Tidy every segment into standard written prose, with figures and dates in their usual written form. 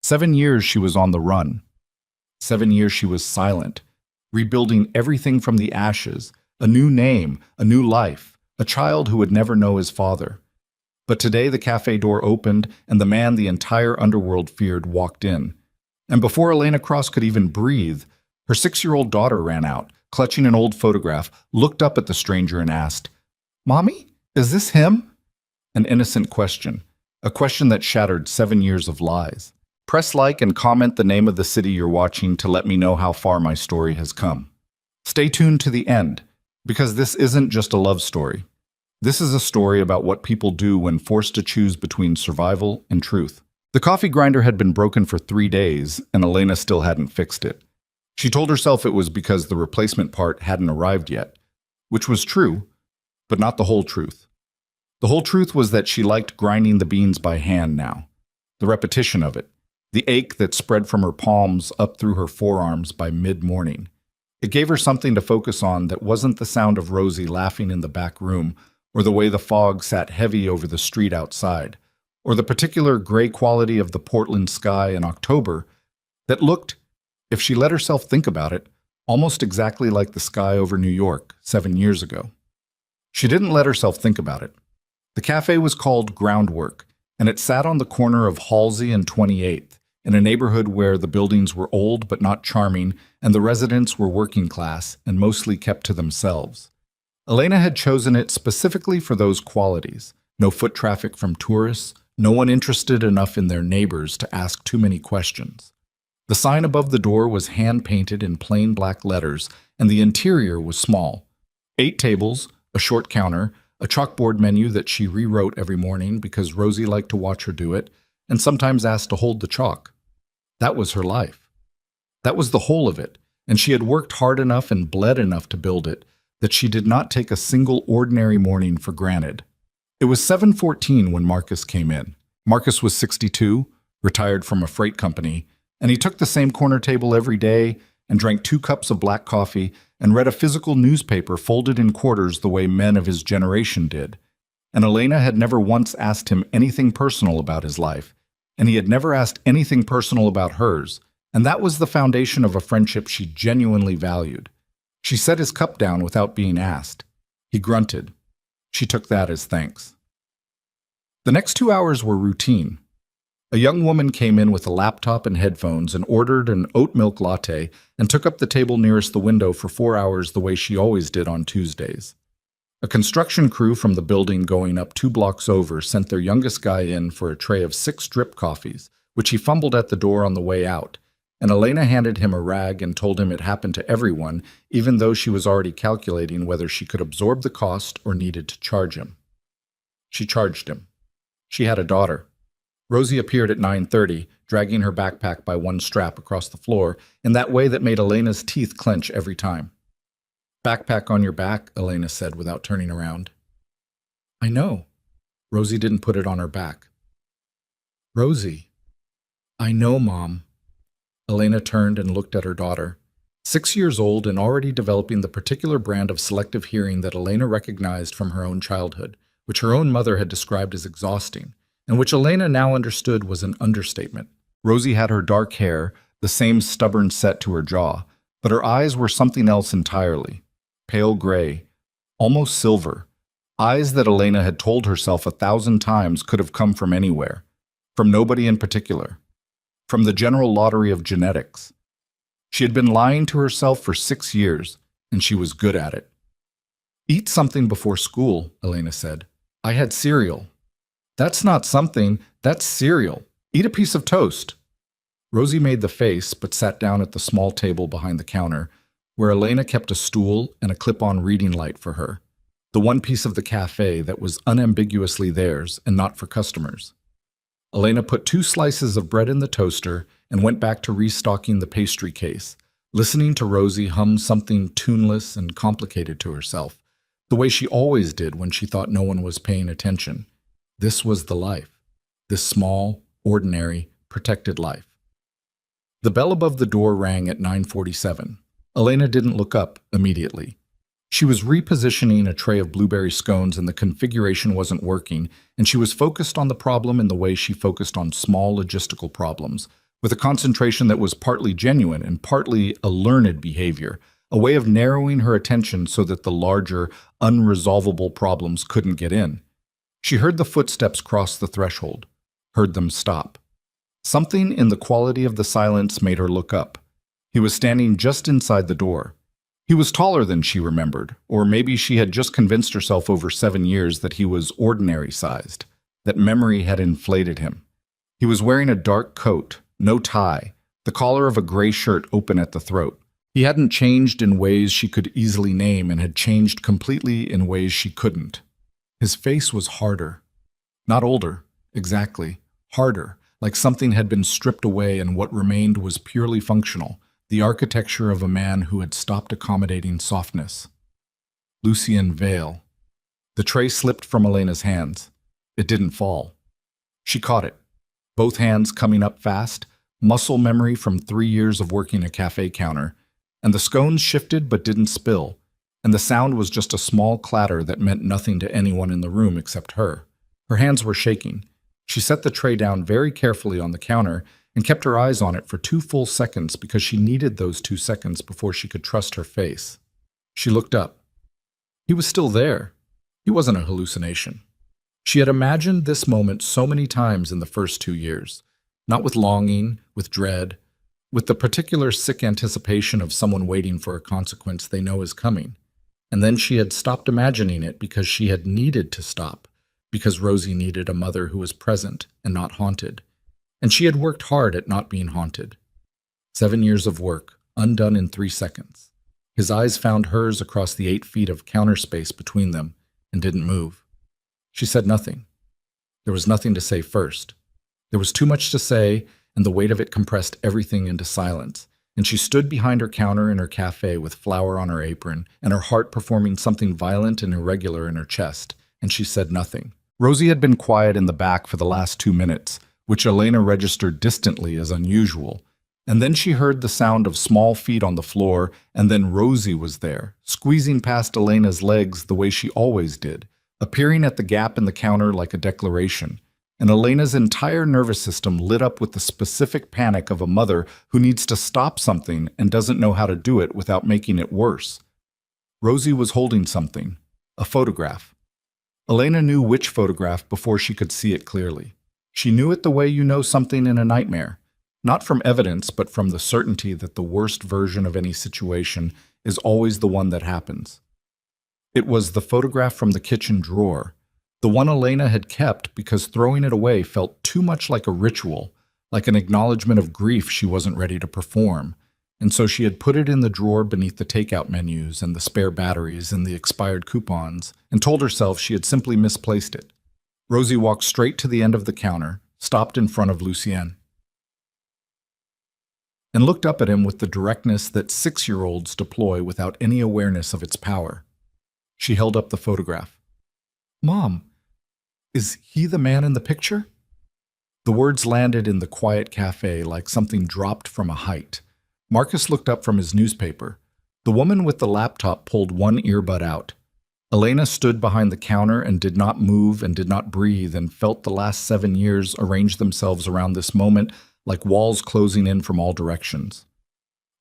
7 years she was on the run. 7 years she was silent, rebuilding everything from the ashes, a new name, a new life, a child who would never know his father. But today the cafe door opened and the man the entire underworld feared walked in. And before Elena Cross could even breathe, her 6-year-old daughter ran out, clutching an old photograph, looked up at the stranger and asked, "Mommy, is this him?" An innocent question, a question that shattered 7 years of lies. Press like and comment the name of the city you're watching to let me know how far my story has come. Stay tuned to the end, because this isn't just a love story. This is a story about what people do when forced to choose between survival and truth. The coffee grinder had been broken for 3 days, and Elena still hadn't fixed it. She told herself it was because the replacement part hadn't arrived yet, which was true, but not the whole truth. The whole truth was that she liked grinding the beans by hand now. The repetition of it, the ache that spread from her palms up through her forearms by mid-morning. It gave her something to focus on that wasn't the sound of Rosie laughing in the back room, or the way the fog sat heavy over the street outside, or the particular gray quality of the Portland sky in October that looked, if she let herself think about it, almost exactly like the sky over New York 7 years ago. She didn't let herself think about it. The cafe was called Groundwork, and it sat on the corner of Halsey and 28th, in a neighborhood where the buildings were old but not charming, and the residents were working class and mostly kept to themselves. Elena had chosen it specifically for those qualities: no foot traffic from tourists, no one interested enough in their neighbors to ask too many questions. The sign above the door was hand-painted in plain black letters, and the interior was small. 8 tables, a short counter, a chalkboard menu that she rewrote every morning because Rosie liked to watch her do it, and sometimes asked to hold the chalk. That was her life. That was the whole of it, and she had worked hard enough and bled enough to build it that she did not take a single ordinary morning for granted. It was 7:14 when Marcus came in. Marcus was 62, retired from a freight company, and he took the same corner table every day and drank 2 cups of black coffee and read a physical newspaper folded in quarters the way men of his generation did. And Elena had never once asked him anything personal about his life, and he had never asked anything personal about hers, and that was the foundation of a friendship she genuinely valued. She set his cup down without being asked. He grunted. She took that as thanks. The next 2 hours were routine. A young woman came in with a laptop and headphones and ordered an oat milk latte and took up the table nearest the window for 4 hours the way she always did on Tuesdays. A construction crew from the building going up 2 blocks over sent their youngest guy in for a tray of 6 drip coffees, which he fumbled at the door on the way out, and Elena handed him a rag and told him it happened to everyone, even though she was already calculating whether she could absorb the cost or needed to charge him. She charged him. She had a daughter. Rosie appeared at 9:30, dragging her backpack by one strap across the floor in that way that made Elena's teeth clench every time. "Backpack on your back," Elena said without turning around. "I know." Rosie didn't put it on her back. "Rosie." "I know, Mom." Elena turned and looked at her daughter. 6 years old and already developing the particular brand of selective hearing that Elena recognized from her own childhood, which her own mother had described as exhausting, and which Elena now understood was an understatement. Rosie had her dark hair, the same stubborn set to her jaw, but her eyes were something else entirely. Pale gray, almost silver, eyes that Elena had told herself 1,000 times could have come from anywhere, from nobody in particular, from the general lottery of genetics. She had been lying to herself for 6 years, and she was good at it. "Eat something before school," Elena said. "I had cereal." "That's not something, that's cereal. Eat a piece of toast." Rosie made the face, but sat down at the small table behind the counter, where Elena kept a stool and a clip-on reading light for her, the one piece of the cafe that was unambiguously theirs and not for customers. Elena put 2 slices of bread in the toaster and went back to restocking the pastry case, listening to Rosie hum something tuneless and complicated to herself, the way she always did when she thought no one was paying attention. This was the life, this small, ordinary, protected life. The bell above the door rang at 9:47. Elena didn't look up immediately. She was repositioning a tray of blueberry scones and the configuration wasn't working, and she was focused on the problem in the way she focused on small logistical problems, with a concentration that was partly genuine and partly a learned behavior, a way of narrowing her attention so that the larger, unresolvable problems couldn't get in. She heard the footsteps cross the threshold, heard them stop. Something in the quality of the silence made her look up. He was standing just inside the door. He was taller than she remembered, or maybe she had just convinced herself over 7 years that he was ordinary-sized, that memory had inflated him. He was wearing a dark coat, no tie, the collar of a gray shirt open at the throat. He hadn't changed in ways she could easily name and had changed completely in ways she couldn't. His face was harder. Not older, exactly. Harder, like something had been stripped away and what remained was purely functional, the architecture of a man who had stopped accommodating softness. Lucien Vale. The tray slipped from Elena's hands. It didn't fall. She caught it, both hands coming up fast, muscle memory from 3 years of working a cafe counter, and the scones shifted but didn't spill, and the sound was just a small clatter that meant nothing to anyone in the room except her. Her hands were shaking. She set the tray down very carefully on the counter and kept her eyes on it for 2 full seconds because she needed those 2 seconds before she could trust her face. She looked up. He was still there. He wasn't a hallucination. She had imagined this moment so many times in the first 2 years, not with longing, with dread, with the particular sick anticipation of someone waiting for a consequence they know is coming. And then she had stopped imagining it because she had needed to stop, because Rosie needed a mother who was present and not haunted. And she had worked hard at not being haunted. 7 years of work, undone in 3 seconds. His eyes found hers across the 8 feet of counter space between them and didn't move. She said nothing. There was nothing to say first. There was too much to say, and the weight of it compressed everything into silence, and she stood behind her counter in her cafe with flour on her apron and her heart performing something violent and irregular in her chest, and she said nothing. Rosie had been quiet in the back for the last 2 minutes, which Elena registered distantly as unusual, and then she heard the sound of small feet on the floor, and then Rosie was there, squeezing past Elena's legs the way she always did, appearing at the gap in the counter like a declaration. And Elena's entire nervous system lit up with the specific panic of a mother who needs to stop something and doesn't know how to do it without making it worse. Rosie was holding something, a photograph. Elena knew which photograph before she could see it clearly. She knew it the way you know something in a nightmare, not from evidence, but from the certainty that the worst version of any situation is always the one that happens. It was the photograph from the kitchen drawer, the one Elena had kept because throwing it away felt too much like a ritual, like an acknowledgement of grief she wasn't ready to perform, and so she had put it in the drawer beneath the takeout menus and the spare batteries and the expired coupons, and told herself she had simply misplaced it. Rosie walked straight to the end of the counter, stopped in front of Lucien, and looked up at him with the directness that 6-year-olds deploy without any awareness of its power. She held up the photograph. "Mom, is he the man in the picture?" The words landed in the quiet cafe like something dropped from a height. Marcus looked up from his newspaper. The woman with the laptop pulled one earbud out. Elena stood behind the counter and did not move and did not breathe and felt the last 7 years arrange themselves around this moment like walls closing in from all directions.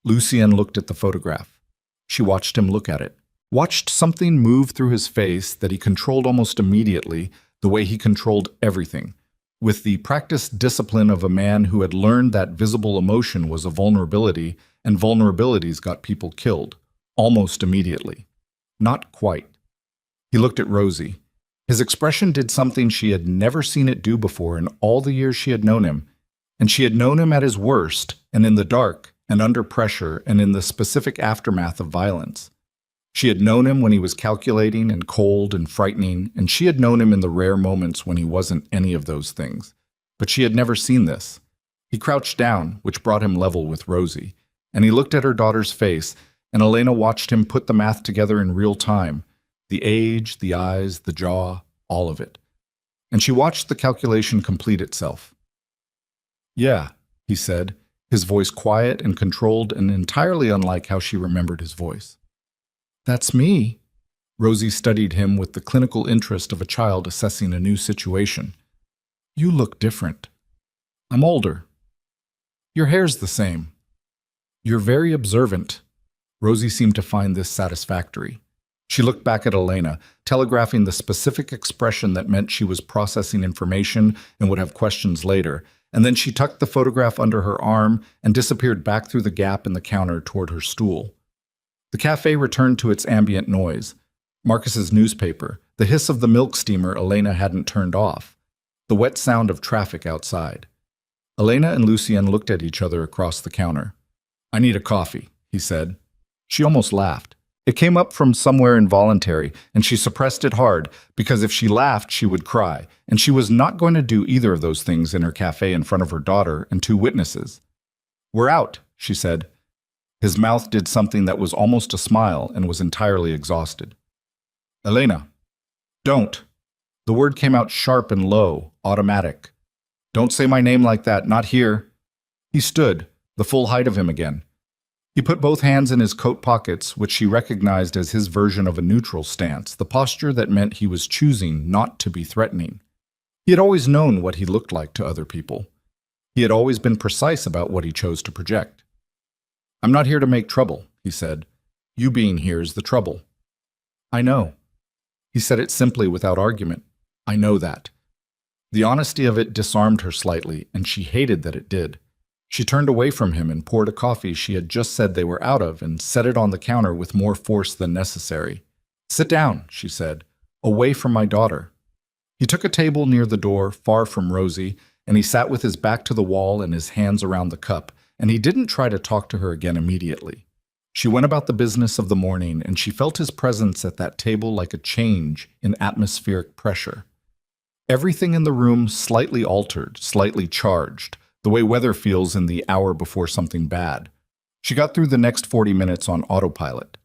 Lucien looked at the photograph. She watched him look at it. Watched something move through his face that he controlled almost immediately, the way he controlled everything, with the practiced discipline of a man who had learned that visible emotion was a vulnerability, and vulnerabilities got people killed, almost immediately. Not quite. He looked at Rosie. His expression did something she had never seen it do before in all the years she had known him, and she had known him at his worst, and in the dark, and under pressure, and in the specific aftermath of violence. She had known him when he was calculating and cold and frightening, and she had known him in the rare moments when he wasn't any of those things. But she had never seen this. He crouched down, which brought him level with Rosie, and he looked at her daughter's face, and Elena watched him put the math together in real time, the age, the eyes, the jaw, all of it. And she watched the calculation complete itself. "Yeah," he said, his voice quiet and controlled and entirely unlike how she remembered his voice. "That's me." Rosie studied him with the clinical interest of a child assessing a new situation. "You look different." "I'm older." Your hair's the same. You're very observant. Rosie seemed to find this satisfactory. She looked back at Elena, telegraphing the specific expression that meant she was processing information and would have questions later, and then she tucked the photograph under her arm and disappeared back through the gap in the counter toward her stool. The cafe returned to its ambient noise. Marcus's newspaper, the hiss of the milk steamer Elena hadn't turned off, the wet sound of traffic outside. Elena and Lucien looked at each other across the counter. "I need a coffee," he said. She almost laughed. It came up from somewhere involuntary, and she suppressed it hard, because if she laughed, she would cry, and she was not going to do either of those things in her cafe in front of her daughter and two witnesses. "We're out," she said. His mouth did something that was almost a smile and was entirely exhausted. "Elena, don't." The word came out sharp and low, automatic. "Don't say my name like that, not here." He stood, the full height of him again. He put both hands in his coat pockets, which she recognized as his version of a neutral stance, the posture that meant he was choosing not to be threatening. He had always known what he looked like to other people. He had always been precise about what he chose to project. "I'm not here to make trouble," he said. "You being here is the trouble." "I know." He said it simply without argument. "I know that." The honesty of it disarmed her slightly, and she hated that it did. She turned away from him and poured a coffee she had just said they were out of and set it on the counter with more force than necessary. "Sit down," she said, "away from my daughter." He took a table near the door, far from Rosie, and he sat with his back to the wall and his hands around the cup, and he didn't try to talk to her again immediately. She went about the business of the morning, and she felt his presence at that table like a change in atmospheric pressure. Everything in the room slightly altered, slightly charged, the way weather feels in the hour before something bad. She got through the next 40 minutes on autopilot,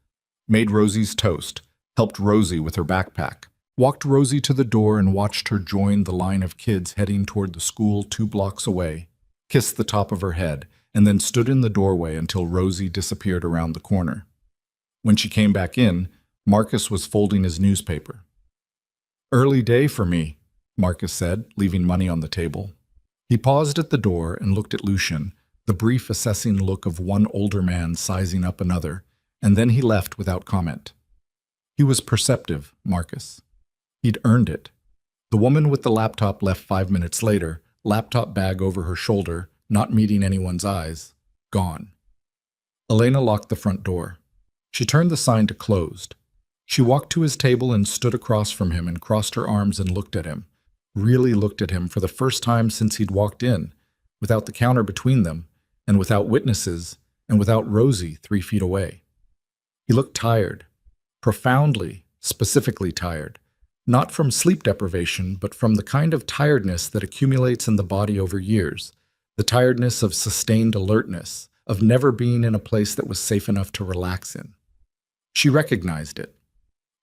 made Rosie's toast, helped Rosie with her backpack, walked Rosie to the door and watched her join the line of kids heading toward the school 2 blocks away, kissed the top of her head, and then stood in the doorway until Rosie disappeared around the corner. When she came back in, Marcus was folding his newspaper. "Early day for me," Marcus said, leaving money on the table. He paused at the door and looked at Lucien, the brief assessing look of one older man sizing up another, and then he left without comment. He was perceptive, Marcus. He'd earned it. The woman with the laptop left 5 minutes later, laptop bag over her shoulder, not meeting anyone's eyes, gone. Elena locked the front door. She turned the sign to closed. She walked to his table and stood across from him and crossed her arms and looked at him. Really looked at him for the first time since he'd walked in, without the counter between them, and without witnesses, and without Rosie 3 feet away. He looked tired, profoundly, specifically tired, not from sleep deprivation, but from the kind of tiredness that accumulates in the body over years, the tiredness of sustained alertness, of never being in a place that was safe enough to relax in. She recognized it.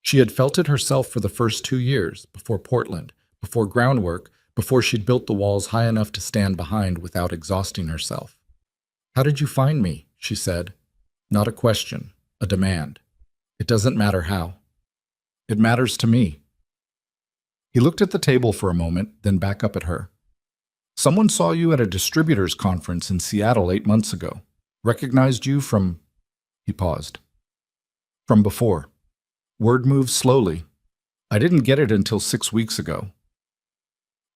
She had felt it herself for the first 2 years, before Portland, before groundwork, before she'd built the walls high enough to stand behind without exhausting herself. "How did you find me?" she said. Not a question, a demand. "It doesn't matter how." "It matters to me." He looked at the table for a moment, then back up at her. "Someone saw you at a distributors conference in Seattle 8 months ago. Recognized you from..." He paused. "From before." Word moved slowly. "I didn't get it until 6 weeks ago."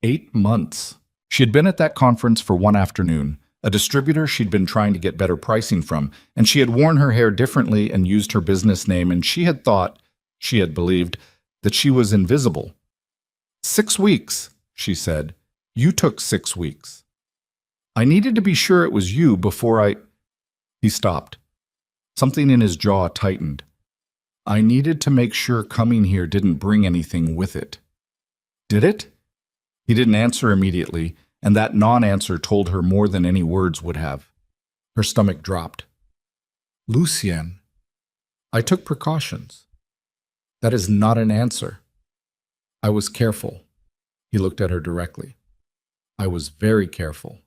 8 months. She had been at that conference for one afternoon, a distributor she'd been trying to get better pricing from, and she had worn her hair differently and used her business name, and she had thought, she had believed, that she was invisible. 6 weeks, she said. "You took 6 weeks." "I needed to be sure it was you before I..." He stopped. Something in his jaw tightened. "I needed to make sure coming here didn't bring anything with it." "Did it?" He didn't answer immediately, and that non-answer told her more than any words would have. Her stomach dropped. "Lucien, I took precautions." "That is not an answer." "I was careful." He looked at her directly. "I was very careful.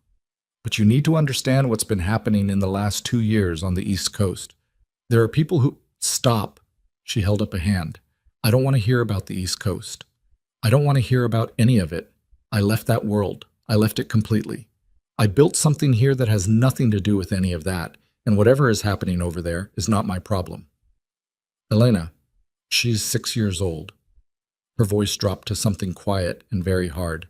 But you need to understand what's been happening in the last 2 years on the East Coast. There are people who..." "Stop." She held up a hand. "I don't want to hear about the East Coast. I don't want to hear about any of it. I left that world. I left it completely. I built something here that has nothing to do with any of that, and whatever is happening over there is not my problem. Elena, she's 6 years old. Her voice dropped to something quiet and very hard.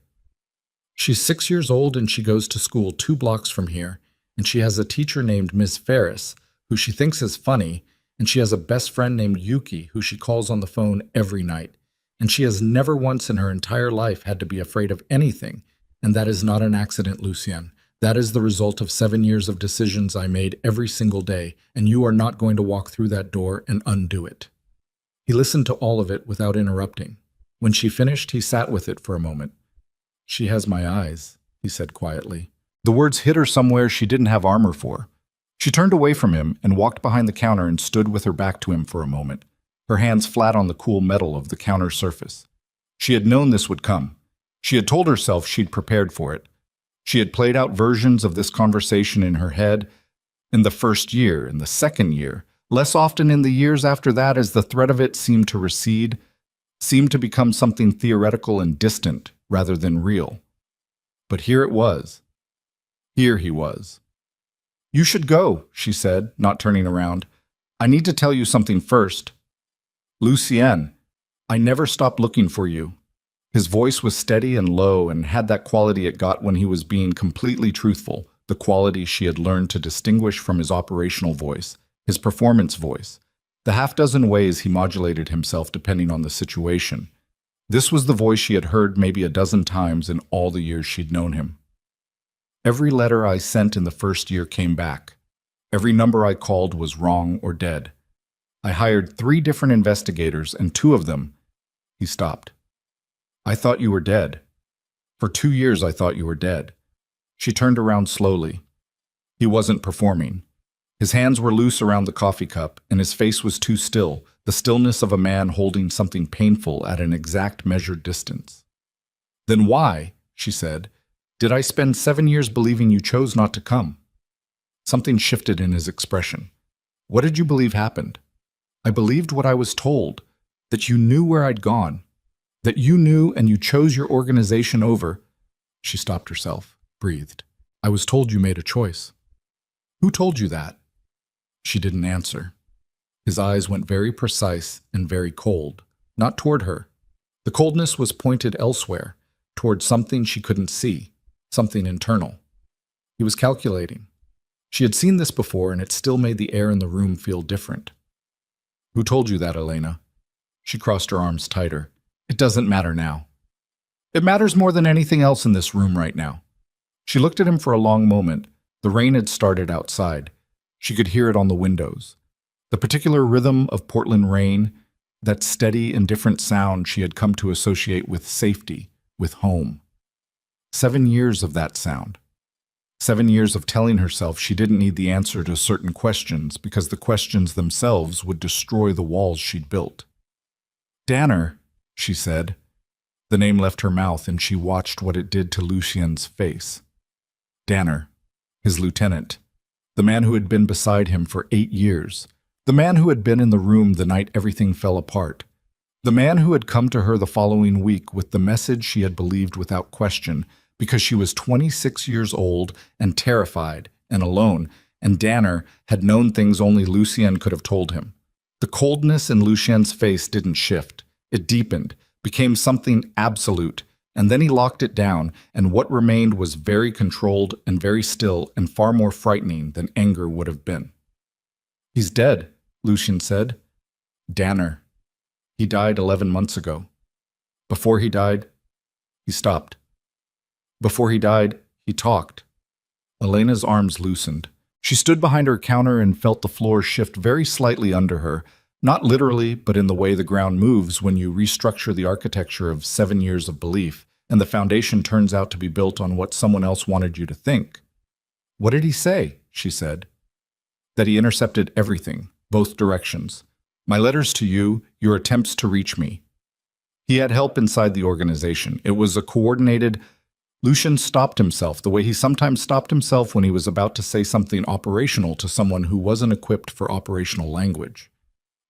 She's 6 years old and she goes to school 2 blocks from here, and she has a teacher named Miss Ferris, who she thinks is funny, and she has a best friend named Yuki, who she calls on the phone every night, and she has never once in her entire life had to be afraid of anything, and that is not an accident, Lucien. That is the result of 7 years of decisions I made every single day, and you are not going to walk through that door and undo it. He listened to all of it without interrupting. When she finished, he sat with it for a moment. She has my eyes, he said quietly. The words hit her somewhere she didn't have armor for. She turned away from him and walked behind the counter and stood with her back to him for a moment, her hands flat on the cool metal of the counter surface. She had known this would come. She had told herself she'd prepared for it. She had played out versions of this conversation in her head in the first year, in the second year, less often in the years after that as the threat of it seemed to recede, seemed to become something theoretical and distant rather than real. But here it was. Here he was. You should go, she said, not turning around. I need to tell you something first. Lucien, I never stopped looking for you. His voice was steady and low and had that quality it got when he was being completely truthful, the quality she had learned to distinguish from his operational voice, his performance voice, the half-dozen ways he modulated himself depending on the situation. This was the voice she had heard maybe a dozen times in all the years she'd known him. Every letter I sent in the first year came back. Every number I called was wrong or dead. I hired 3 different investigators, and 2 of them... He stopped. I thought you were dead. For 2 years I thought you were dead. She turned around slowly. He wasn't performing. His hands were loose around the coffee cup, and his face was too still, the stillness of a man holding something painful at an exact measured distance. Then why, she said, did I spend 7 years believing you chose not to come? Something shifted in his expression. What did you believe happened? I believed what I was told, that you knew where I'd gone, that you knew and you chose your organization over. She stopped herself, breathed. I was told you made a choice. Who told you that? She didn't answer. His eyes went very precise and very cold, not toward her. The coldness was pointed elsewhere, toward something she couldn't see. Something internal. He was calculating. She had seen this before, and it still made the air in the room feel different. Who told you that, Elena? She crossed her arms tighter. It doesn't matter now. It matters more than anything else in this room right now. She looked at him for a long moment. The rain had started outside. She could hear it on the windows. The particular rhythm of Portland rain, that steady, indifferent sound she had come to associate with safety, with home. 7 years of that sound. 7 years of telling herself she didn't need the answer to certain questions because the questions themselves would destroy the walls she'd built. Danner, she said. The name left her mouth and she watched what it did to Lucien's face. Danner, his lieutenant, the man who had been beside him for 8 years, the man who had been in the room the night everything fell apart, the man who had come to her the following week with the message she had believed without question, because she was 26 years old and terrified and alone, and Danner had known things only Lucien could have told him. The coldness in Lucien's face didn't shift. It deepened, became something absolute, and then he locked it down, and what remained was very controlled and very still and far more frightening than anger would have been. He's dead, Lucien said. Danner. He died 11 months ago. Before he died, he stopped. Before he died, he talked. Elena's arms loosened. She stood behind her counter and felt the floor shift very slightly under her, not literally, but in the way the ground moves when you restructure the architecture of 7 years of belief, and the foundation turns out to be built on what someone else wanted you to think. What did he say? She said. That he intercepted everything, both directions. My letters to you, your attempts to reach me. He had help inside the organization. It was a coordinated... Lucien stopped himself the way he sometimes stopped himself when he was about to say something operational to someone who wasn't equipped for operational language.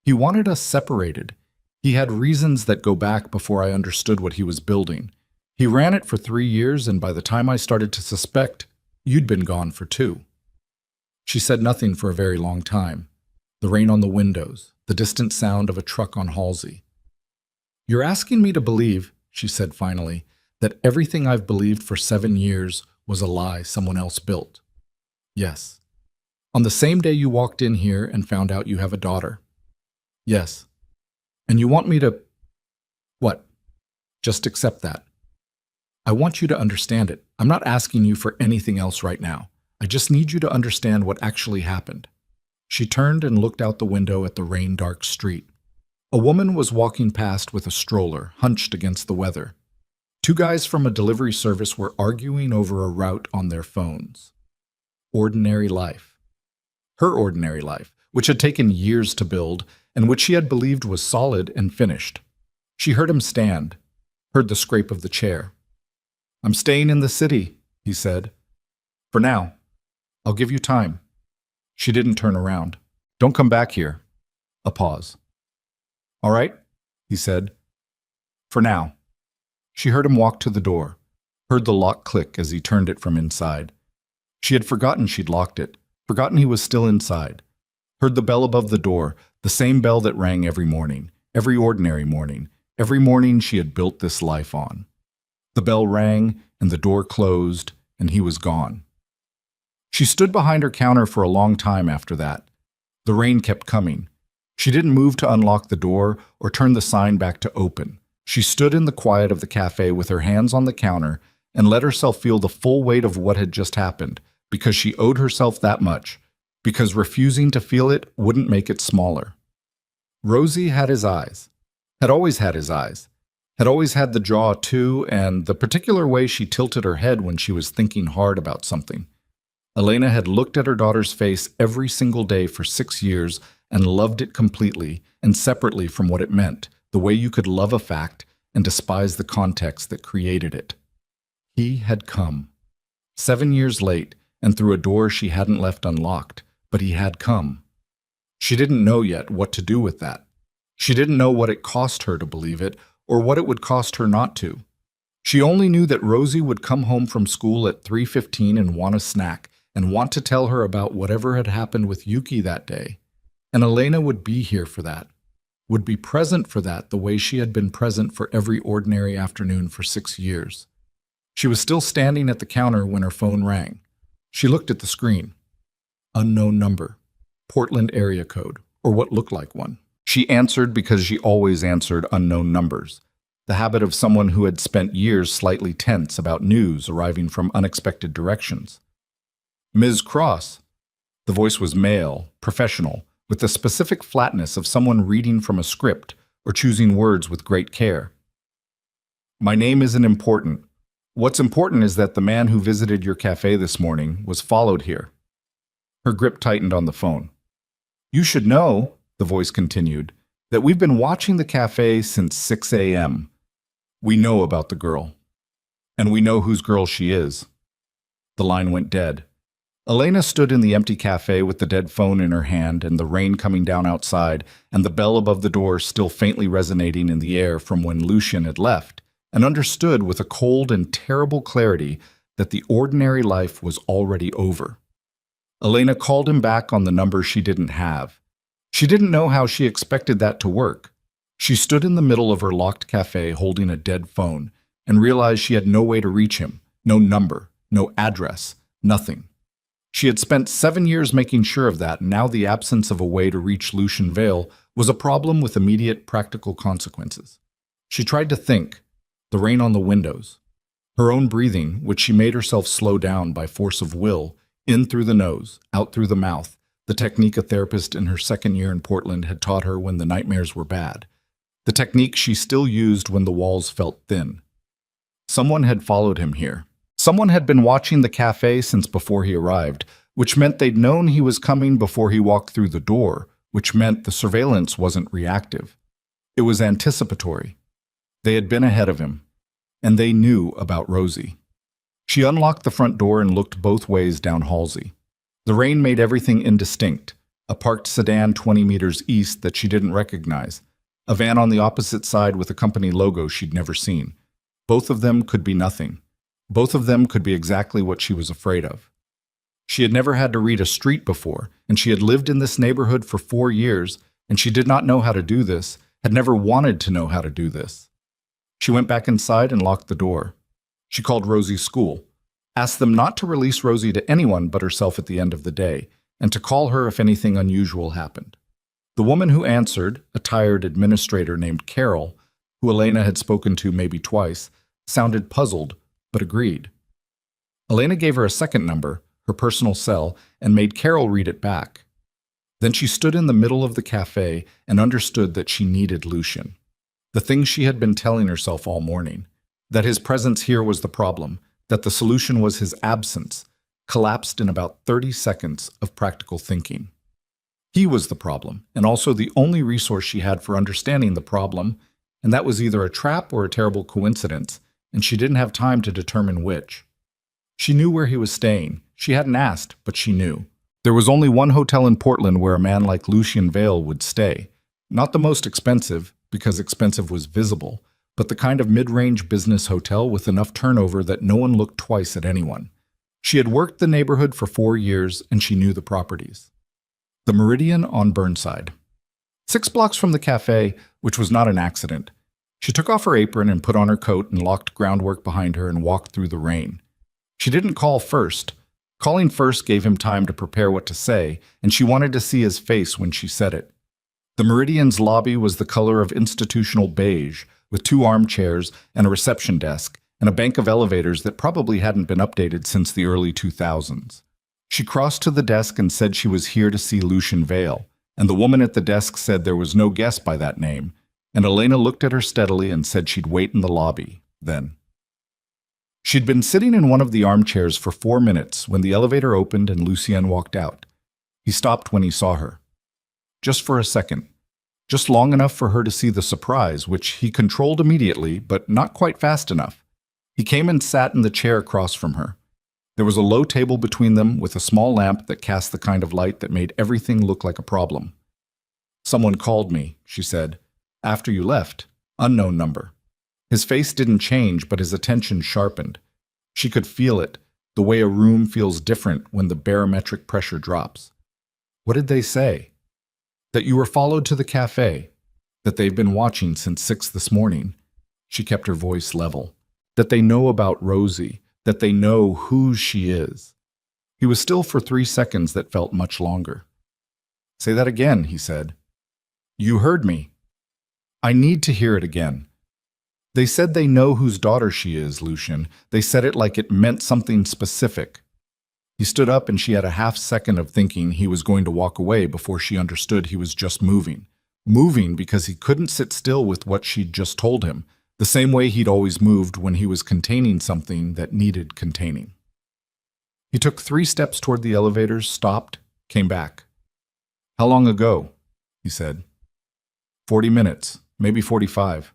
He wanted us separated. He had reasons that go back before I understood what he was building. He ran it for 3 years, and by the time I started to suspect, You'd been gone for 2. She said nothing for a very long time. The rain on the windows, the distant sound of a truck on Halsey. You're asking me to believe, she said finally, that everything I've believed for 7 years was a lie someone else built. Yes. On the same day you walked in here and found out you have a daughter. Yes. And you want me to… what? Just accept that. I want you to understand it. I'm not asking you for anything else right now. I just need you to understand what actually happened. She turned and looked out the window at the rain-dark street. A woman was walking past with a stroller, hunched against the weather. 2 guys from a delivery service were arguing over a route on their phones. Ordinary life. Her ordinary life, which had taken years to build, and which she had believed was solid and finished. She heard him stand, heard the scrape of the chair. I'm staying in the city, he said. For now. I'll give you time. She didn't turn around. Don't come back here. A pause. All right, he said. For now. She heard him walk to the door, heard the lock click as he turned it from inside. She had forgotten she'd locked it, forgotten he was still inside. Heard the bell above the door, the same bell that rang every morning, every ordinary morning, every morning she had built this life on. The bell rang, and the door closed, and he was gone. She stood behind her counter for a long time after that. The rain kept coming. She didn't move to unlock the door or turn the sign back to open. She stood in the quiet of the cafe with her hands on the counter and let herself feel the full weight of what had just happened, because she owed herself that much, because refusing to feel it wouldn't make it smaller. Rosie had his eyes, had always had his eyes, had always had the jaw too, and the particular way she tilted her head when she was thinking hard about something. Elena had looked at her daughter's face every single day for 6 years and loved it completely and separately from what it meant, the way you could love a fact and despise the context that created it. He had come. 7 years late, and through a door she hadn't left unlocked, but he had come. She didn't know yet what to do with that. She didn't know what it cost her to believe it, or what it would cost her not to. She only knew that Rosie would come home from school at 3:15 and want a snack, and want to tell her about whatever had happened with Yuki that day. And Elena would be here for that, would be present for that the way she had been present for every ordinary afternoon for 6 years. She was still standing at the counter when her phone rang. She looked at the screen. Unknown number. Portland area code, or what looked like one. She answered because she always answered unknown numbers, the habit of someone who had spent years slightly tense about news arriving from unexpected directions. Ms. Cross. The voice was male, professional, with the specific flatness of someone reading from a script or choosing words with great care. My name isn't important. What's important is that the man who visited your cafe this morning was followed here. Her grip tightened on the phone. You should know, the voice continued, that we've been watching the cafe since 6 a.m. We know about the girl. And we know whose girl she is. The line went dead. Elena stood in the empty cafe with the dead phone in her hand and the rain coming down outside and the bell above the door still faintly resonating in the air from when Lucian had left, and understood with a cold and terrible clarity that the ordinary life was already over. Elena called him back on the number she didn't have. She didn't know how she expected that to work. She stood in the middle of her locked cafe holding a dead phone and realized she had no way to reach him, no number, no address, nothing. She had spent 7 years making sure of that, and now the absence of a way to reach Lucian Vale was a problem with immediate practical consequences. She tried to think, the rain on the windows, her own breathing, which she made herself slow down by force of will, in through the nose, out through the mouth, the technique a therapist in her 2nd year in Portland had taught her when the nightmares were bad, the technique she still used when the walls felt thin. Someone had followed him here. Someone had been watching the cafe since before he arrived, which meant they'd known he was coming before he walked through the door, which meant the surveillance wasn't reactive. It was anticipatory. They had been ahead of him, and they knew about Rosie. She unlocked the front door and looked both ways down Halsey. The rain made everything indistinct, a parked sedan 20 meters east that she didn't recognize, a van on the opposite side with a company logo she'd never seen. Both of them could be nothing. Both of them could be exactly what she was afraid of. She had never had to read a street before, and she had lived in this neighborhood for 4 years, and she did not know how to do this, had never wanted to know how to do this. She went back inside and locked the door. She called Rosie's school, asked them not to release Rosie to anyone but herself at the end of the day, and to call her if anything unusual happened. The woman who answered, a tired administrator named Carol, who Elena had spoken to maybe twice, sounded puzzled, but agreed. Elena gave her a second number, her personal cell, and made Carol read it back. Then she stood in the middle of the cafe and understood that she needed Lucian. The thing she had been telling herself all morning, that his presence here was the problem, that the solution was his absence, collapsed in about 30 seconds of practical thinking. He was the problem, and also the only resource she had for understanding the problem, and that was either a trap or a terrible coincidence, and she didn't have time to determine which. She knew where he was staying. She hadn't asked, but she knew. There was only one hotel in Portland where a man like Lucian Vale would stay. Not the most expensive, because expensive was visible, but the kind of mid-range business hotel with enough turnover that no one looked twice at anyone. She had worked the neighborhood for 4 years, and she knew the properties. The Meridian on Burnside. 6 blocks from the cafe, which was not an accident. She took off her apron and put on her coat and locked groundwork behind her and walked through the rain. She didn't call first. Calling first gave him time to prepare what to say, and she wanted to see his face when she said it. The Meridian's lobby was the color of institutional beige, with 2 armchairs and a reception desk, and a bank of elevators that probably hadn't been updated since the early 2000s. She crossed to the desk and said she was here to see Lucian Vale, and the woman at the desk said there was no guest by that name, and Elena looked at her steadily and said she'd wait in the lobby, then. She'd been sitting in one of the armchairs for 4 minutes when the elevator opened and Lucien walked out. He stopped when he saw her. Just for a second. Just long enough for her to see the surprise, which he controlled immediately, but not quite fast enough. He came and sat in the chair across from her. There was a low table between them with a small lamp that cast the kind of light that made everything look like a problem. "Someone called me," she said. "After you left. Unknown number." His face didn't change, but his attention sharpened. She could feel it, the way a room feels different when the barometric pressure drops. "What did they say?" "That you were followed to the cafe. That they've been watching since 6 this morning." She kept her voice level. "That they know about Rosie. That they know who she is." He was still for 3 seconds that felt much longer. "Say that again," he said. "You heard me." "I need to hear it again." "They said they know whose daughter she is, Lucian. They said it like it meant something specific." He stood up and she had a half-second of thinking he was going to walk away before she understood he was just moving. Moving because he couldn't sit still with what she'd just told him, the same way he'd always moved when he was containing something that needed containing. He took 3 steps toward the elevators, stopped, came back. "How long ago?" he said. 40 minutes, maybe 45.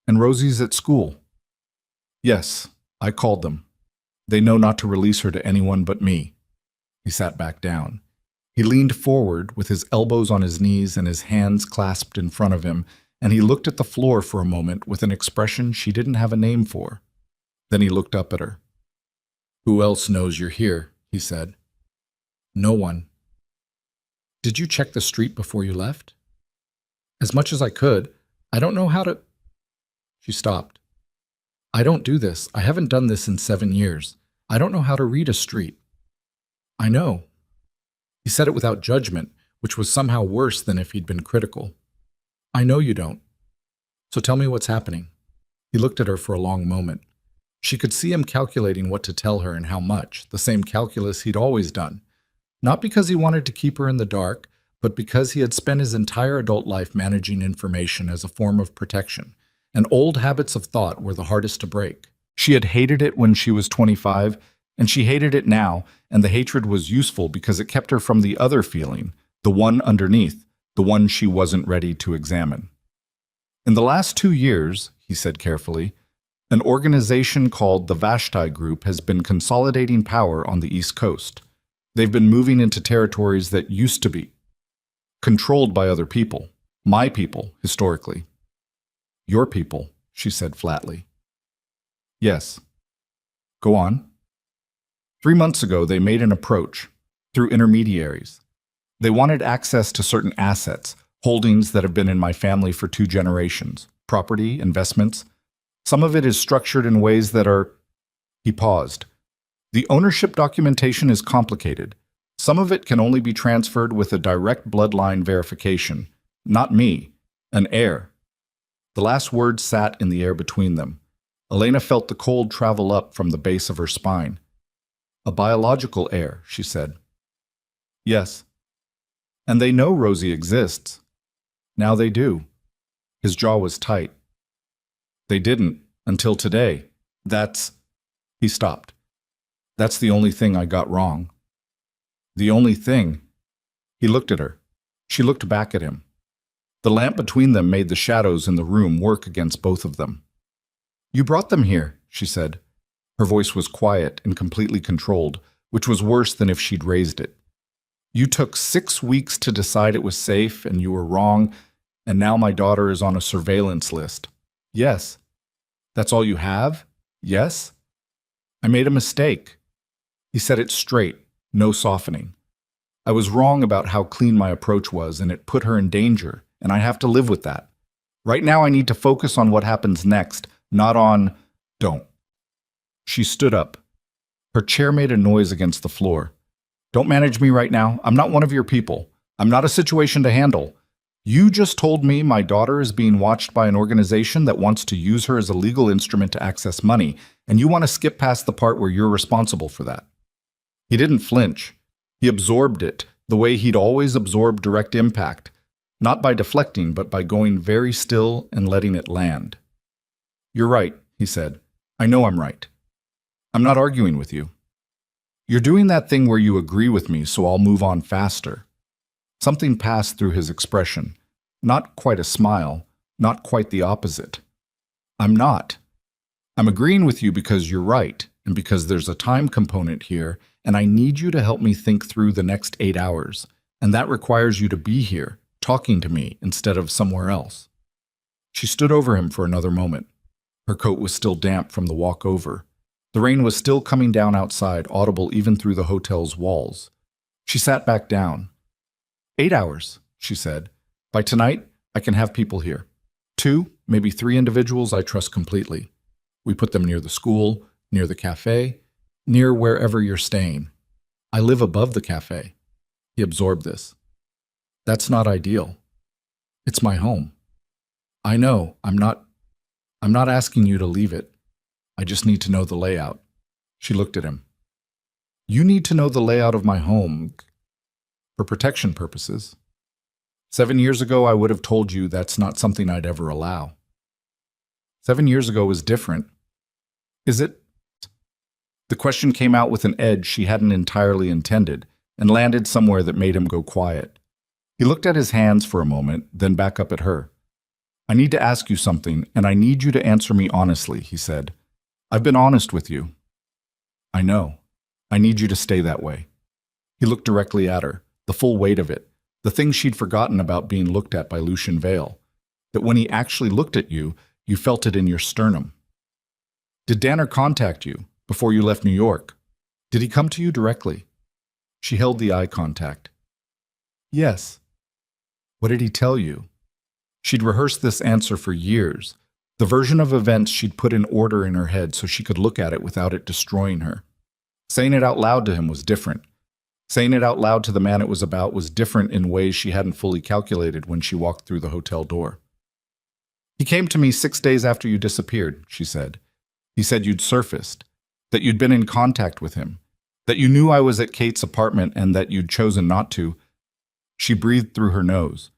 "And Rosie's at school?" "Yes, I called them. They know not to release her to anyone but me." He sat back down. He leaned forward with his elbows on his knees and his hands clasped in front of him, and he looked at the floor for a moment with an expression she didn't have a name for. Then he looked up at her. "Who else knows you're here?" he said. "No one." "Did you check the street before you left?" "As much as I could. I don't know how to—" She stopped. "I don't do this. I haven't done this in 7 years. I don't know how to read a street." "I know." He said it without judgment, which was somehow worse than if he'd been critical. "I know you don't. So tell me what's happening." He looked at her for a long moment. She could see him calculating what to tell her and how much, the same calculus he'd always done. Not because he wanted to keep her in the dark, but because he had spent his entire adult life managing information as a form of protection, and old habits of thought were the hardest to break. She had hated it when she was 25, and she hated it now, and the hatred was useful because it kept her from the other feeling, the one underneath, the one she wasn't ready to examine. "In the last 2 years," he said carefully, "an organization called the Vashti Group has been consolidating power on the East Coast. They've been moving into territories that used to be controlled by other people, my people, historically." "Your people," she said flatly. "Yes." "Go on." 3 months ago, they made an approach through intermediaries. They wanted access to certain assets, holdings that have been in my family for 2 generations, property, investments. Some of it is structured in ways that are... He paused. The ownership documentation is complicated. Some of it can only be transferred with a direct bloodline verification. Not me, an heir. The last word sat in the air between them. Elena felt the cold travel up from the base of her spine. A biological heir, she said. Yes. And they know Rosie exists. Now they do. His jaw was tight. They didn't, until today. He stopped. That's the only thing I got wrong. The only thing. He looked at her. She looked back at him. The lamp between them made the shadows in the room work against both of them. You brought them here, she said. Her voice was quiet and completely controlled, which was worse than if she'd raised it. You took 6 weeks to decide it was safe, and you were wrong, and now my daughter is on a surveillance list. Yes. That's all you have? Yes? I made a mistake. He said it straight, no softening. I was wrong about how clean my approach was, and it put her in danger, and I have to live with that. Right now I need to focus on what happens next, not on don't. She stood up. Her chair made a noise against the floor. Don't manage me right now. I'm not one of your people. I'm not a situation to handle. You just told me my daughter is being watched by an organization that wants to use her as a legal instrument to access money, and you want to skip past the part where you're responsible for that. He didn't flinch. He absorbed it, the way he'd always absorbed direct impact, not by deflecting, but by going very still and letting it land. You're right, he said. I know I'm right. I'm not arguing with you. You're doing that thing where you agree with me, so I'll move on faster. Something passed through his expression. Not quite a smile, not quite the opposite. I'm not. I'm agreeing with you because you're right, and because there's a time component here, and I need you to help me think through the next 8 hours, and that requires you to be here, talking to me, instead of somewhere else. She stood over him for another moment. Her coat was still damp from the walk over. The rain was still coming down outside, audible even through the hotel's walls. She sat back down. 8 hours, she said. By tonight, I can have people here. 2, maybe 3 individuals I trust completely. We put them near the school, near the cafe, near wherever you're staying. I live above the cafe. He absorbed this. That's not ideal. It's my home. I know, I'm not asking you to leave it. I just need to know the layout. She looked at him. You need to know the layout of my home for protection purposes. 7 years ago, I would have told you that's not something I'd ever allow. 7 years ago was different. Is it? The question came out with an edge she hadn't entirely intended and landed somewhere that made him go quiet. He looked at his hands for a moment, then back up at her. I need to ask you something, and I need you to answer me honestly, he said. I've been honest with you. I know. I need you to stay that way. He looked directly at her, the full weight of it, the thing she'd forgotten about being looked at by Lucian Vale, that when he actually looked at you, you felt it in your sternum. Did Danner contact you before you left New York? Did he come to you directly? She held the eye contact. Yes. What did he tell you? She'd rehearsed this answer for years, the version of events she'd put in order in her head so she could look at it without it destroying her. Saying it out loud to him was different. Saying it out loud to the man it was about was different in ways she hadn't fully calculated when she walked through the hotel door. He came to me 6 days after you disappeared, she said. He said you'd surfaced, that you'd been in contact with him, that you knew I was at Kate's apartment and that you'd chosen not to. She breathed through her nose.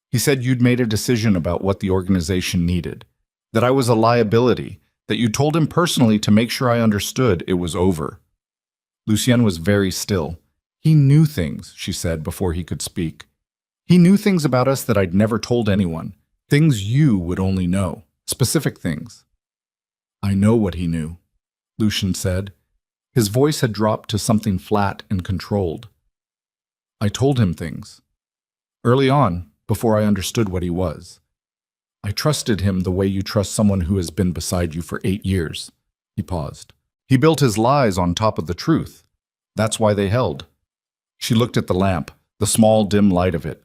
He said you'd made a decision about what the organization needed, that I was a liability, that you told him personally to make sure I understood it was over. Lucien was very still. He knew things, she said before he could speak. He knew things about us that I'd never told anyone, things you would only know, specific things. I know what he knew, Lucien said. His voice had dropped to something flat and controlled. I told him things. Early on, before I understood what he was. I trusted him the way you trust someone who has been beside you for 8 years. He paused. He built his lies on top of the truth. That's why they held. She looked at the lamp, the small, dim light of it.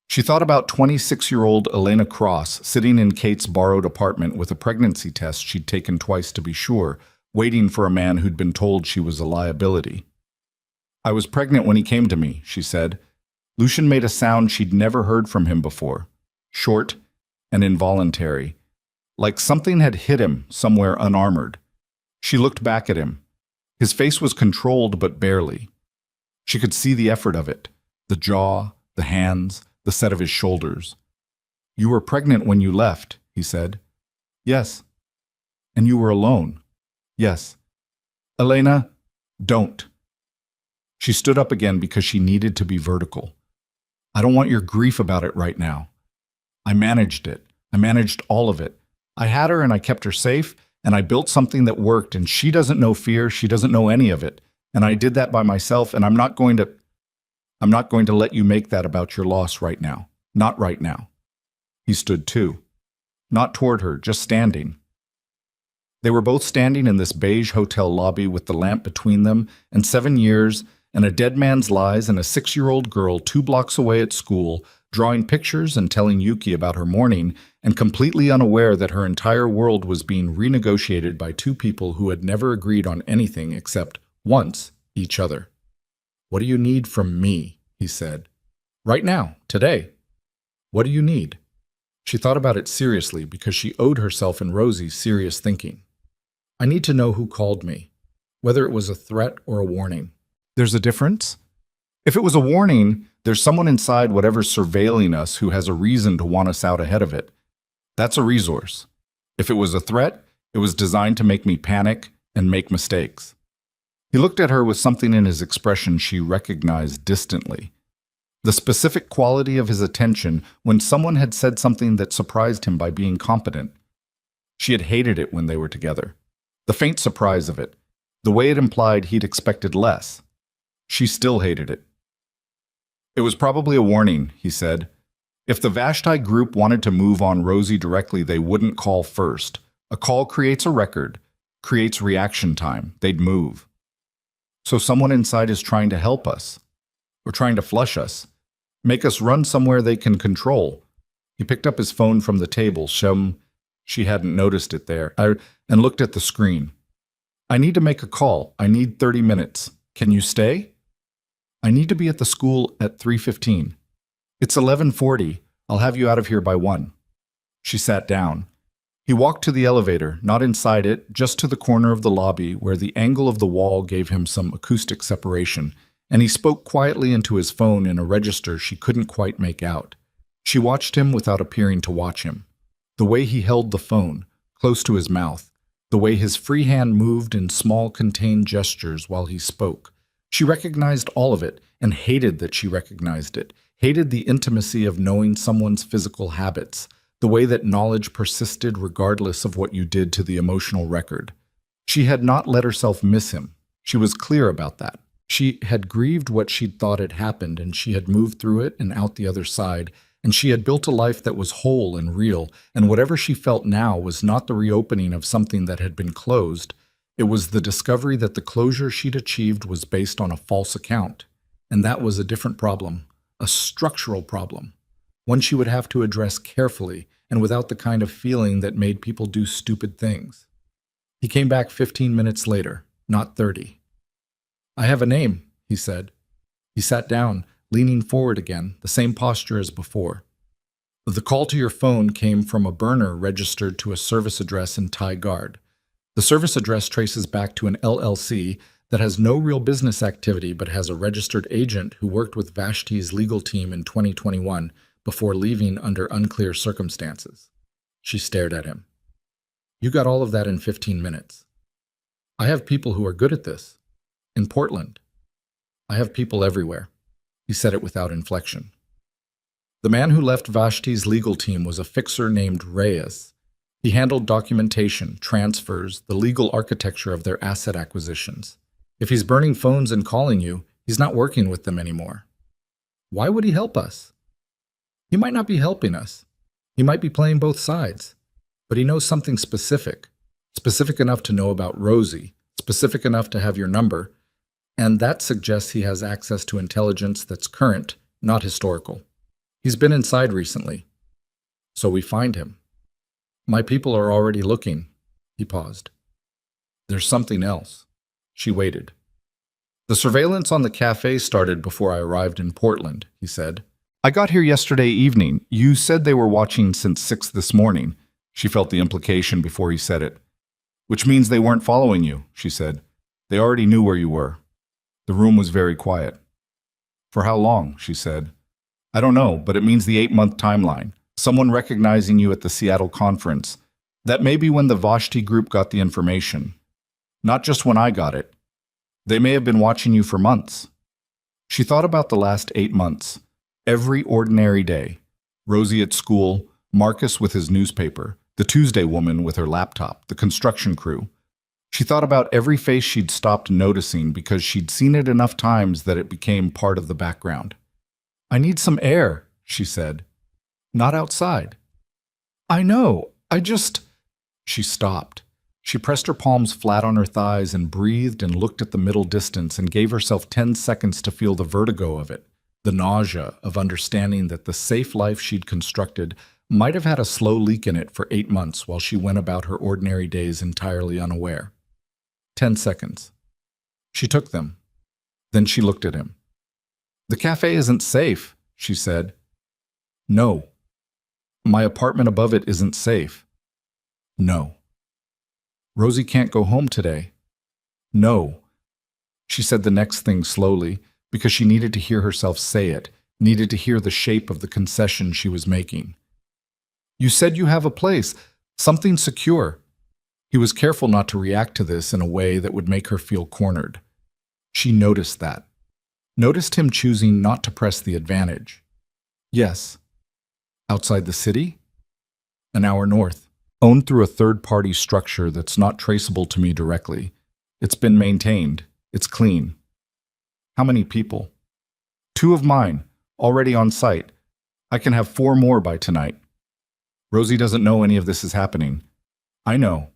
She thought about 26-year-old Elena Cross sitting in Kate's borrowed apartment with a pregnancy test she'd taken twice to be sure, waiting for a man who'd been told she was a liability. I was pregnant when he came to me, she said. Lucian made a sound she'd never heard from him before, short and involuntary, like something had hit him somewhere unarmored. She looked back at him. His face was controlled but barely. She could see the effort of it, the jaw, the hands, the set of his shoulders. You were pregnant when you left, he said. Yes. And you were alone. Yes. Elena, don't. She stood up again because she needed to be vertical. I don't want your grief about it right now. I managed it. I managed all of it. I had her and I kept her safe, and I built something that worked, and she doesn't know fear, she doesn't know any of it. And I did that by myself, and I'm not going to let you make that about your loss right now. Not right now. He stood too. Not toward her, just standing. They were both standing in this beige hotel lobby with the lamp between them, and 7 years, and a dead man's lies, and a 6-year-old girl 2 blocks away at school, drawing pictures and telling Yuki about her morning, and completely unaware that her entire world was being renegotiated by 2 people who had never agreed on anything except, once, each other. What do you need from me? He said. Right now, today. What do you need? She thought about it seriously because she owed herself and Rosie serious thinking. I need to know who called me, whether it was a threat or a warning. There's a difference? If it was a warning, there's someone inside whatever's surveilling us who has a reason to want us out ahead of it. That's a resource. If it was a threat, it was designed to make me panic and make mistakes. He looked at her with something in his expression she recognized distantly. The specific quality of his attention when someone had said something that surprised him by being competent. She had hated it when they were together. The faint surprise of it, the way it implied he'd expected less. She still hated it. It was probably a warning, he said. If the Vashti group wanted to move on Rosie directly, they wouldn't call first. A call creates a record, creates reaction time. They'd move. So someone inside is trying to help us, or trying to flush us, make us run somewhere they can control. He picked up his phone from the table, she hadn't noticed it there, and looked at the screen. I need to make a call. I need 30 minutes. Can you stay? I need to be at the school at 3:15. It's 11:40. I'll have you out of here by 1. She sat down. He walked to the elevator, not inside it, just to the corner of the lobby where the angle of the wall gave him some acoustic separation, and he spoke quietly into his phone in a register she couldn't quite make out. She watched him without appearing to watch him. The way he held the phone, close to his mouth, the way his free hand moved in small contained gestures while he spoke. She recognized all of it and hated that she recognized it, hated the intimacy of knowing someone's physical habits, the way that knowledge persisted regardless of what you did to the emotional record. She had not let herself miss him. She was clear about that. She had grieved what she'd thought had happened, and she had moved through it and out the other side, and she had built a life that was whole and real, and whatever she felt now was not the reopening of something that had been closed. It was the discovery that the closure she'd achieved was based on a false account, and that was a different problem, a structural problem, one she would have to address carefully and without the kind of feeling that made people do stupid things. He came back 15 minutes later, not 30. I have a name, he said. He sat down, leaning forward again, the same posture as before. The call to your phone came from a burner registered to a service address in Thai Guard. The service address traces back to an LLC that has no real business activity but has a registered agent who worked with Vashti's legal team in 2021 before leaving under unclear circumstances. She stared at him. You got all of that in 15 minutes. I have people who are good at this. In Portland. I have people everywhere. He said it without inflection. The man who left Vashti's legal team was a fixer named Reyes. He handled documentation, transfers, the legal architecture of their asset acquisitions. If he's burning phones and calling you, he's not working with them anymore. Why would he help us? He might not be helping us. He might be playing both sides. But he knows something specific enough to know about Rosie, specific enough to have your number, And that suggests he has access to intelligence that's current, not historical. He's been inside recently. So we find him. My people are already looking. He paused. There's something else. She waited. The surveillance on the cafe started before I arrived in Portland, he said. I got here yesterday evening. You said they were watching since 6 this morning. She felt the implication before he said it. Which means they weren't following you, she said. They already knew where you were. The room was very quiet. For how long, she said. I don't know, but it means the 8-month timeline. Someone recognizing you at the Seattle conference. That may be when the Vashti group got the information. Not just when I got it. They may have been watching you for months. She thought about the last 8 months. Every ordinary day. Rosie at school, Marcus with his newspaper, the Tuesday woman with her laptop, the construction crew. She thought about every face she'd stopped noticing because she'd seen it enough times that it became part of the background. I need some air, she said. Not outside. I know, She stopped. She pressed her palms flat on her thighs and breathed and looked at the middle distance and gave herself 10 seconds to feel the vertigo of it, the nausea of understanding that the safe life she'd constructed might have had a slow leak in it for 8 months while she went about her ordinary days entirely unaware. 10 seconds. She took them. Then she looked at him. The cafe isn't safe, she said. No. My apartment above it isn't safe. No. Rosie can't go home today. No. She said the next thing slowly because she needed to hear herself say it, needed to hear the shape of the concession she was making. You said you have a place, something secure. He was careful not to react to this in a way that would make her feel cornered. She noticed that. Noticed him choosing not to press the advantage. Yes. Outside the city? An hour north. Owned through a third-party structure that's not traceable to me directly. It's been maintained. It's clean. How many people? 2 of mine, already on site. I can have 4 more by tonight. Rosie doesn't know any of this is happening. I know.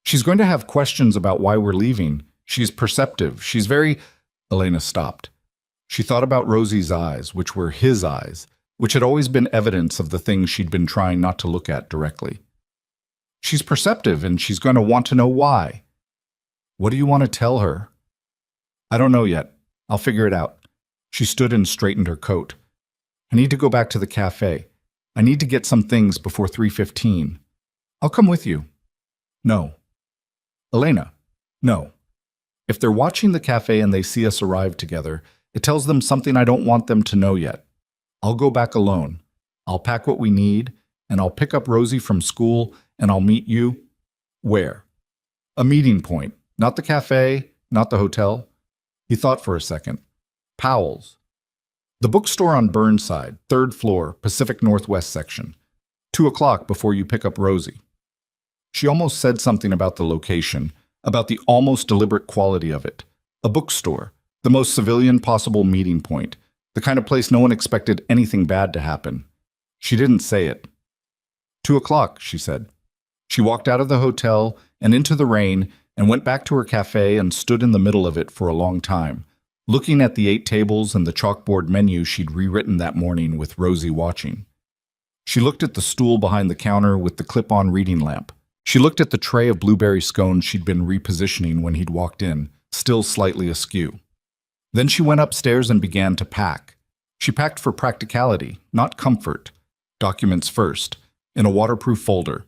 She's going to have questions about why we're leaving. She's perceptive. She's very... Elena stopped. She thought about Rosie's eyes, which were his eyes, which had always been evidence of the things she'd been trying not to look at directly. She's perceptive, and she's going to want to know why. What do you want to tell her? I don't know yet. I'll figure it out. She stood and straightened her coat. I need to go back to the cafe. I need to get some things before 3:15. I'll come with you. No. Elena, no. If they're watching the cafe and they see us arrive together, it tells them something I don't want them to know yet. I'll go back alone. I'll pack what we need, and I'll pick up Rosie from school, and I'll meet you. Where? A meeting point. Not the cafe, not the hotel. He thought for a second. Powell's. The bookstore on Burnside, 3rd floor, Pacific Northwest section. 2 o'clock before you pick up Rosie. She almost said something about the location, about the almost deliberate quality of it. A bookstore, the most civilian possible meeting point, the kind of place no one expected anything bad to happen. She didn't say it. 2 o'clock, she said. She walked out of the hotel and into the rain and went back to her cafe and stood in the middle of it for a long time, looking at the 8 tables and the chalkboard menu she'd rewritten that morning with Rosie watching. She looked at the stool behind the counter with the clip-on reading lamp. She looked at the tray of blueberry scones she'd been repositioning when he'd walked in, still slightly askew. Then she went upstairs and began to pack. She packed for practicality, not comfort. Documents first, in a waterproof folder.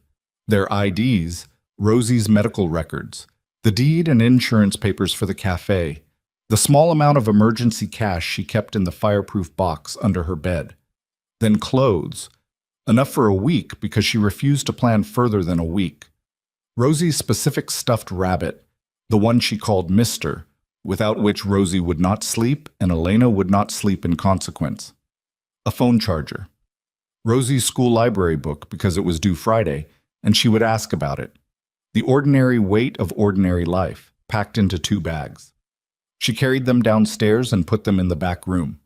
Their IDs, Rosie's medical records, the deed and insurance papers for the cafe, the small amount of emergency cash she kept in the fireproof box under her bed. Then clothes. Enough for a week because she refused to plan further than a week. Rosie's specific stuffed rabbit, the one she called Mr., without which Rosie would not sleep and Elena would not sleep in consequence. A phone charger. Rosie's school library book because it was due Friday, and she would ask about it. The ordinary weight of ordinary life, packed into 2 bags. She carried them downstairs and put them in the back room.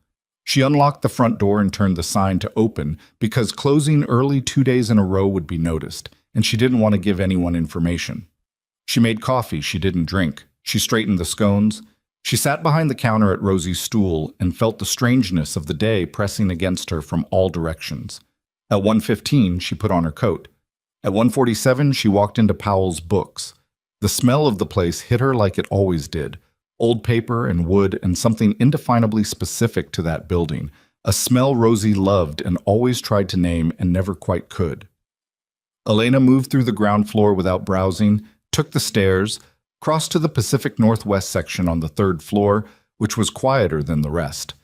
She unlocked the front door and turned the sign to open because closing early 2 days in a row would be noticed, and she didn't want to give anyone information. She made coffee she didn't drink. She straightened the scones. She sat behind the counter at Rosie's stool and felt the strangeness of the day pressing against her from all directions. At 1:15, she put on her coat. At 1:47, she walked into Powell's Books. The smell of the place hit her like it always did. Old paper and wood and something indefinably specific to that building. A smell Rosie loved and always tried to name and never quite could. Elena moved through the ground floor without browsing, took the stairs, crossed to the Pacific Northwest section on the third floor, which was quieter than the rest.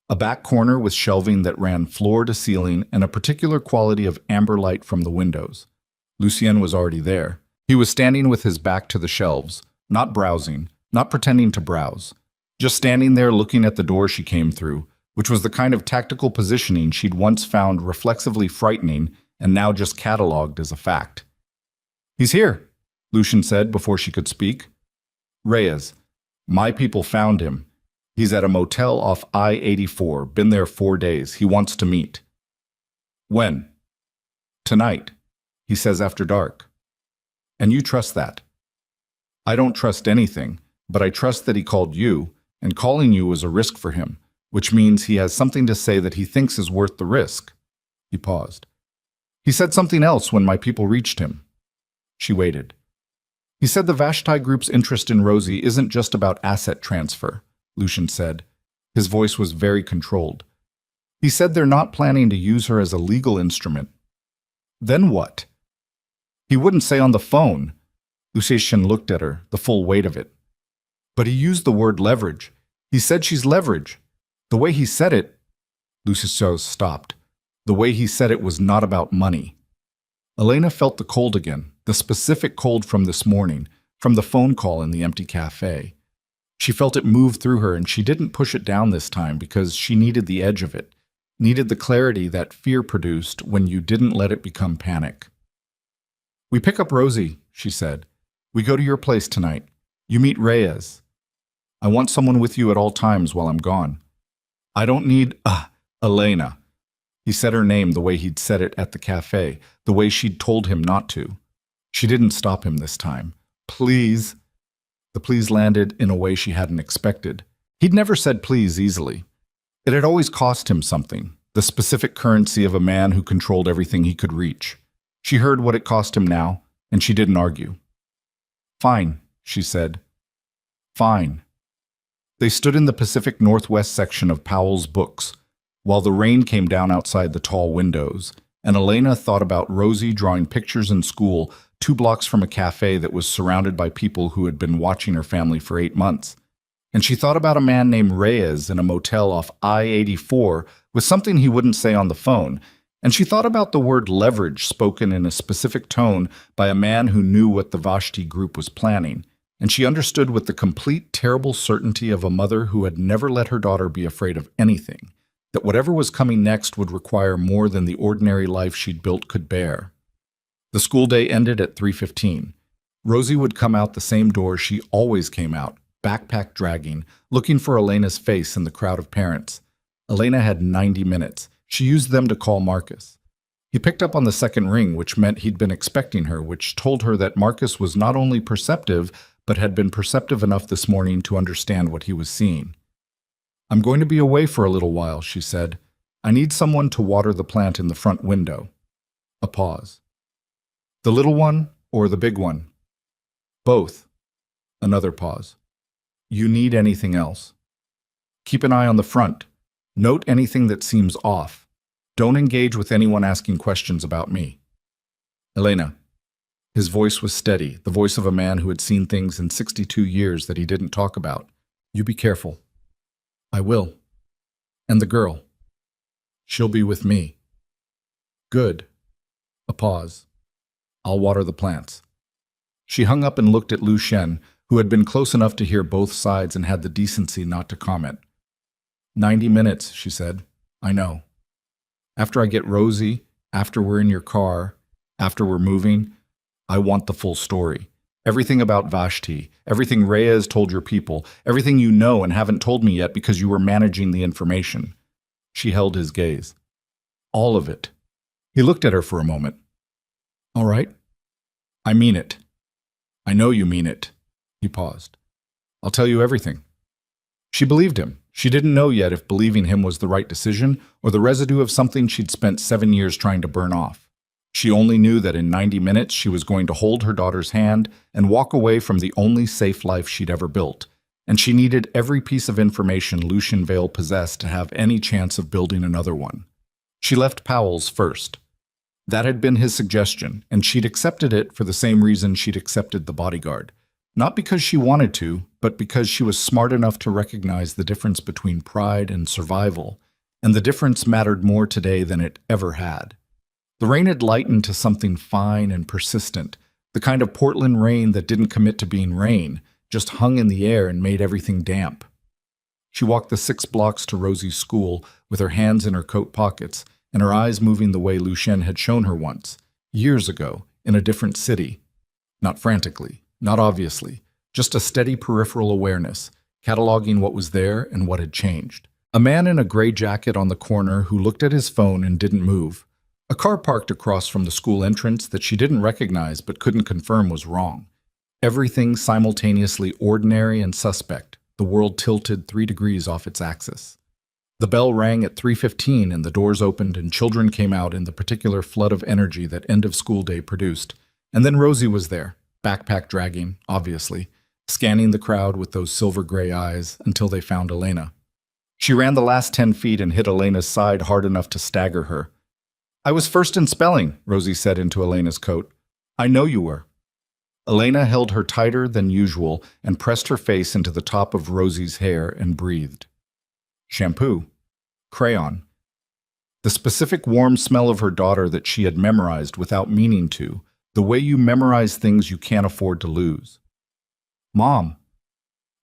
A back corner with shelving that ran floor to ceiling and a particular quality of amber light from the windows. Lucien was already there. He was standing with his back to the shelves, not browsing, not pretending to browse, just standing there looking at the door she came through, which was the kind of tactical positioning she'd once found reflexively frightening and now just catalogued as a fact. "He's here," Lucien said before she could speak. "Reyes. My people found him. He's at a motel off I-84, been there 4 days. He wants to meet." "When?" "Tonight. He says after dark." "And you trust that?" "I don't trust anything, but I trust that he called you, and calling you was a risk for him, which means he has something to say that he thinks is worth the risk." He paused. "He said something else when my people reached him." She waited. "He said the Vashti Group's interest in Rosie isn't just about asset transfer," Lucien said. His voice was very controlled. "He said they're not planning to use her as a legal instrument." "Then what?" "He wouldn't say on the phone." Lucien looked at her, the full weight of it. "But he used the word leverage. He said she's leverage. The way he said it..." Lucien stopped. The way he said it was not about money. Elena felt the cold again, the specific cold from this morning, from the phone call in the empty cafe. She felt it move through her, and she didn't push it down this time because she needed the edge of it, needed the clarity that fear produced when you didn't let it become panic. "We pick up Rosie," she said. "We go to your place tonight. You meet Reyes. I want someone with you at all times while I'm gone. I don't need, Elena." He said her name the way he'd said it at the cafe, the way she'd told him not to. She didn't stop him this time. "Please." The please landed in a way she hadn't expected. He'd never said please easily. It had always cost him something, the specific currency of a man who controlled everything he could reach. She heard what it cost him now, and she didn't argue. "Fine," she said. "Fine." They stood in the Pacific Northwest section of Powell's Books, while the rain came down outside the tall windows, and Elena thought about Rosie drawing pictures in school 2 blocks from a cafe that was surrounded by people who had been watching her family for 8 months. And she thought about a man named Reyes in a motel off I-84 with something he wouldn't say on the phone, and she thought about the word leverage spoken in a specific tone by a man who knew what the Vashti Group was planning, and she understood with the complete, terrible certainty of a mother who had never let her daughter be afraid of anything, that whatever was coming next would require more than the ordinary life she'd built could bear. The school day ended at 3:15. Rosie would come out the same door she always came out, backpack dragging, looking for Elena's face in the crowd of parents. Elena had 90 minutes. She used them to call Marcus. He picked up on the second ring, which meant he'd been expecting her, which told her that Marcus was not only perceptive, but had been perceptive enough this morning to understand what he was seeing. "I'm going to be away for a little while," she said. "I need someone to water the plant in the front window." A pause. "The little one or the big one?" "Both." Another pause. "You need anything else?" "Keep an eye on the front. Note anything that seems off. Don't engage with anyone asking questions about me." "Elena." His voice was steady, the voice of a man who had seen things in 62 years that he didn't talk about. "You be careful." "I will." "And the girl?" "She'll be with me." "Good." A pause. "I'll water the plants." She hung up and looked at Lucien, who had been close enough to hear both sides and had the decency not to comment. 90 minutes, she said. "I know. After I get Rosie, after we're in your car, after we're moving, I want the full story. Everything about Vashti, everything Reyes told your people, everything you know and haven't told me yet because you were managing the information." She held his gaze. "All of it." He looked at her for a moment. "All right. I mean it." "I know you mean it." He paused. "I'll tell you everything. She believed him. She didn't know yet if believing him was the right decision or the residue of something she'd spent 7 years trying to burn off. She only knew that in 90 minutes she was going to hold her daughter's hand and walk away from the only safe life she'd ever built, and she needed every piece of information Lucian Vale possessed to have any chance of building another one. She left Powell's first. That had been his suggestion, and she'd accepted it for the same reason she'd accepted the bodyguard. Not because she wanted to, but because she was smart enough to recognize the difference between pride and survival, and the difference mattered more today than it ever had. The rain had lightened to something fine and persistent, the kind of Portland rain that didn't commit to being rain, just hung in the air and made everything damp. She walked the 6 blocks to Rosie's school with her hands in her coat pockets and her eyes moving the way Lucien had shown her once, years ago, in a different city. Not frantically, not obviously, just a steady peripheral awareness, cataloging what was there and what had changed. A man in a gray jacket on the corner who looked at his phone and didn't move. A car parked across from the school entrance that she didn't recognize but couldn't confirm was wrong. Everything simultaneously ordinary and suspect, the world tilted 3 degrees off its axis. The bell rang at 3:15 and the doors opened and children came out in the particular flood of energy that end-of-school day produced. And then Rosie was there, backpack dragging, obviously, scanning the crowd with those silver-gray eyes until they found Elena. She ran the last 10 feet and hit Elena's side hard enough to stagger her. "I was first in spelling," Rosie said into Elena's coat. "I know you were." Elena held her tighter than usual and pressed her face into the top of Rosie's hair and breathed. Shampoo. Crayon. The specific warm smell of her daughter that she had memorized without meaning to, the way you memorize things you can't afford to lose. "Mom."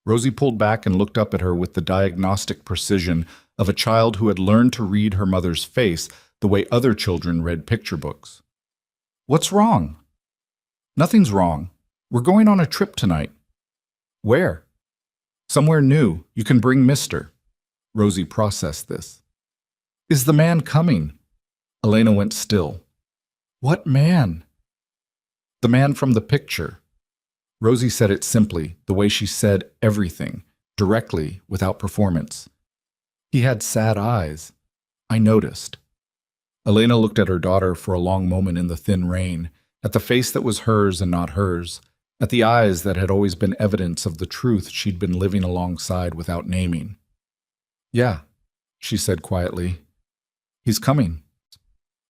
Rosie pulled back and looked up at her with the diagnostic precision of a child who had learned to read her mother's face the way other children read picture books. "What's wrong?" "Nothing's wrong. We're going on a trip tonight." "Where?" "Somewhere new. You can bring Mister." Rosie processed this. "Is the man coming?" Elena went still. "What man?" "The man from the picture." Rosie said it simply, the way she said everything, directly, without performance. "He had sad eyes. I noticed." Elena looked at her daughter for a long moment in the thin rain, at the face that was hers and not hers, at the eyes that had always been evidence of the truth she'd been living alongside without naming. "Yeah," she said quietly. "He's coming."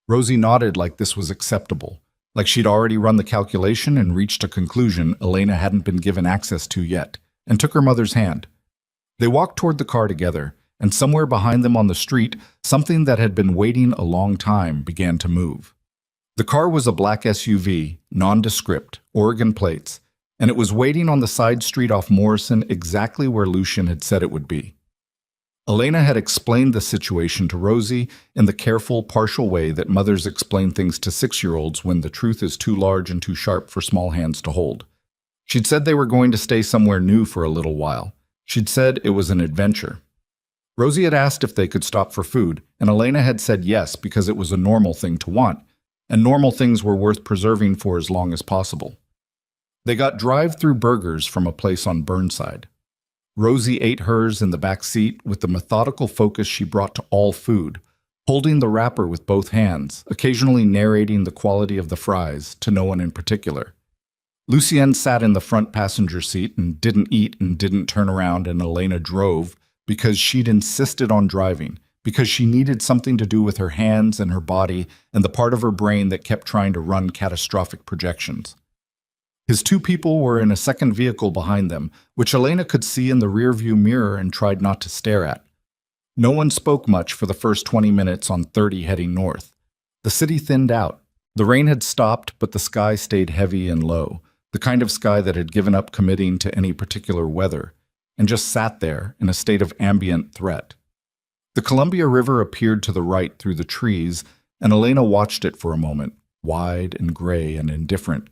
Rosie nodded like this was acceptable, like she'd already run the calculation and reached a conclusion Elena hadn't been given access to yet, and took her mother's hand. They walked toward the car together, and somewhere behind them on the street, something that had been waiting a long time began to move. The car was a black SUV, nondescript, Oregon plates, and it was waiting on the side street off Morrison exactly where Lucien had said it would be. Elena had explained the situation to Rosie in the careful, partial way that mothers explain things to 6-year-olds when the truth is too large and too sharp for small hands to hold. She'd said they were going to stay somewhere new for a little while. She'd said it was an adventure. Rosie had asked if they could stop for food, and Elena had said yes because it was a normal thing to want, and normal things were worth preserving for as long as possible. They got drive-through burgers from a place on Burnside. Rosie ate hers in the back seat with the methodical focus she brought to all food, holding the wrapper with both hands, occasionally narrating the quality of the fries to no one in particular. Lucien sat in the front passenger seat and didn't eat and didn't turn around, and Elena drove because she'd insisted on driving, because she needed something to do with her hands and her body and the part of her brain that kept trying to run catastrophic projections. His 2 people were in a second vehicle behind them, which Elena could see in the rearview mirror and tried not to stare at. No one spoke much for the first 20 minutes on 30 heading north. The city thinned out. The rain had stopped, but the sky stayed heavy and low, the kind of sky that had given up committing to any particular weather, and just sat there in a state of ambient threat. The Columbia River appeared to the right through the trees, and Elena watched it for a moment, wide and gray and indifferent,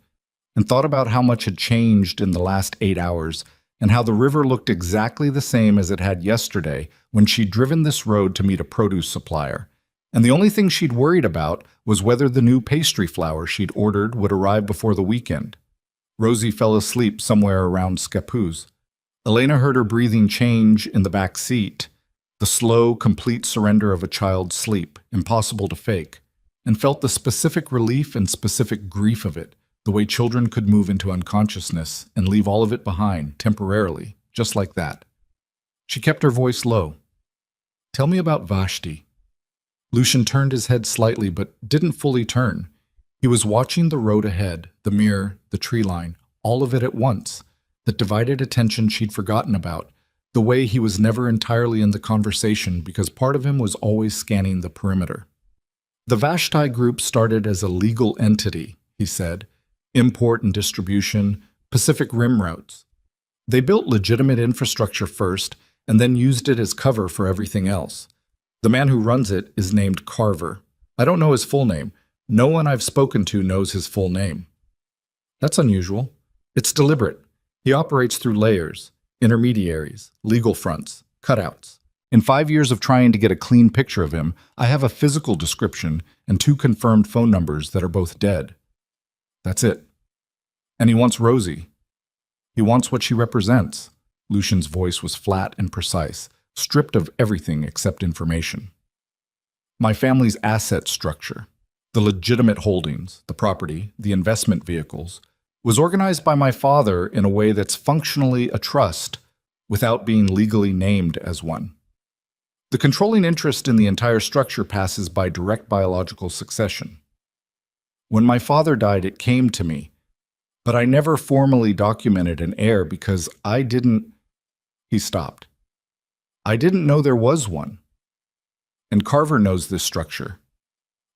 and thought about how much had changed in the last 8 hours, and how the river looked exactly the same as it had yesterday when she'd driven this road to meet a produce supplier. And the only thing she'd worried about was whether the new pastry flour she'd ordered would arrive before the weekend. Rosie fell asleep somewhere around Scappoose. Elena heard her breathing change in the back seat, the slow, complete surrender of a child's sleep, impossible to fake, and felt the specific relief and specific grief of it, the way children could move into unconsciousness and leave all of it behind, temporarily, just like that. She kept her voice low. "Tell me about Vashti." Lucian turned his head slightly, but didn't fully turn. He was watching the road ahead, the mirror, the tree line, all of it at once, that divided attention she'd forgotten about, the way he was never entirely in the conversation because part of him was always scanning the perimeter. The Vashti Group started as a legal entity, he said, import and distribution, Pacific Rim routes. They built legitimate infrastructure first and then used it as cover for everything else. The man who runs it is named Carver. I don't know his full name. No one I've spoken to knows his full name. That's unusual. It's deliberate. He operates through layers, intermediaries, legal fronts, cutouts. In 5 years of trying to get a clean picture of him, I have a physical description and 2 confirmed phone numbers that are both dead. That's it. And he wants Rosie. He wants what she represents. Lucian's voice was flat and precise, stripped of everything except information. My family's asset structure, the legitimate holdings, the property, the investment vehicles, was organized by my father in a way that's functionally a trust without being legally named as one. The controlling interest in the entire structure passes by direct biological succession. When my father died, it came to me, but I never formally documented an heir because I didn't... He stopped. I didn't know there was one. And Carver knows this structure.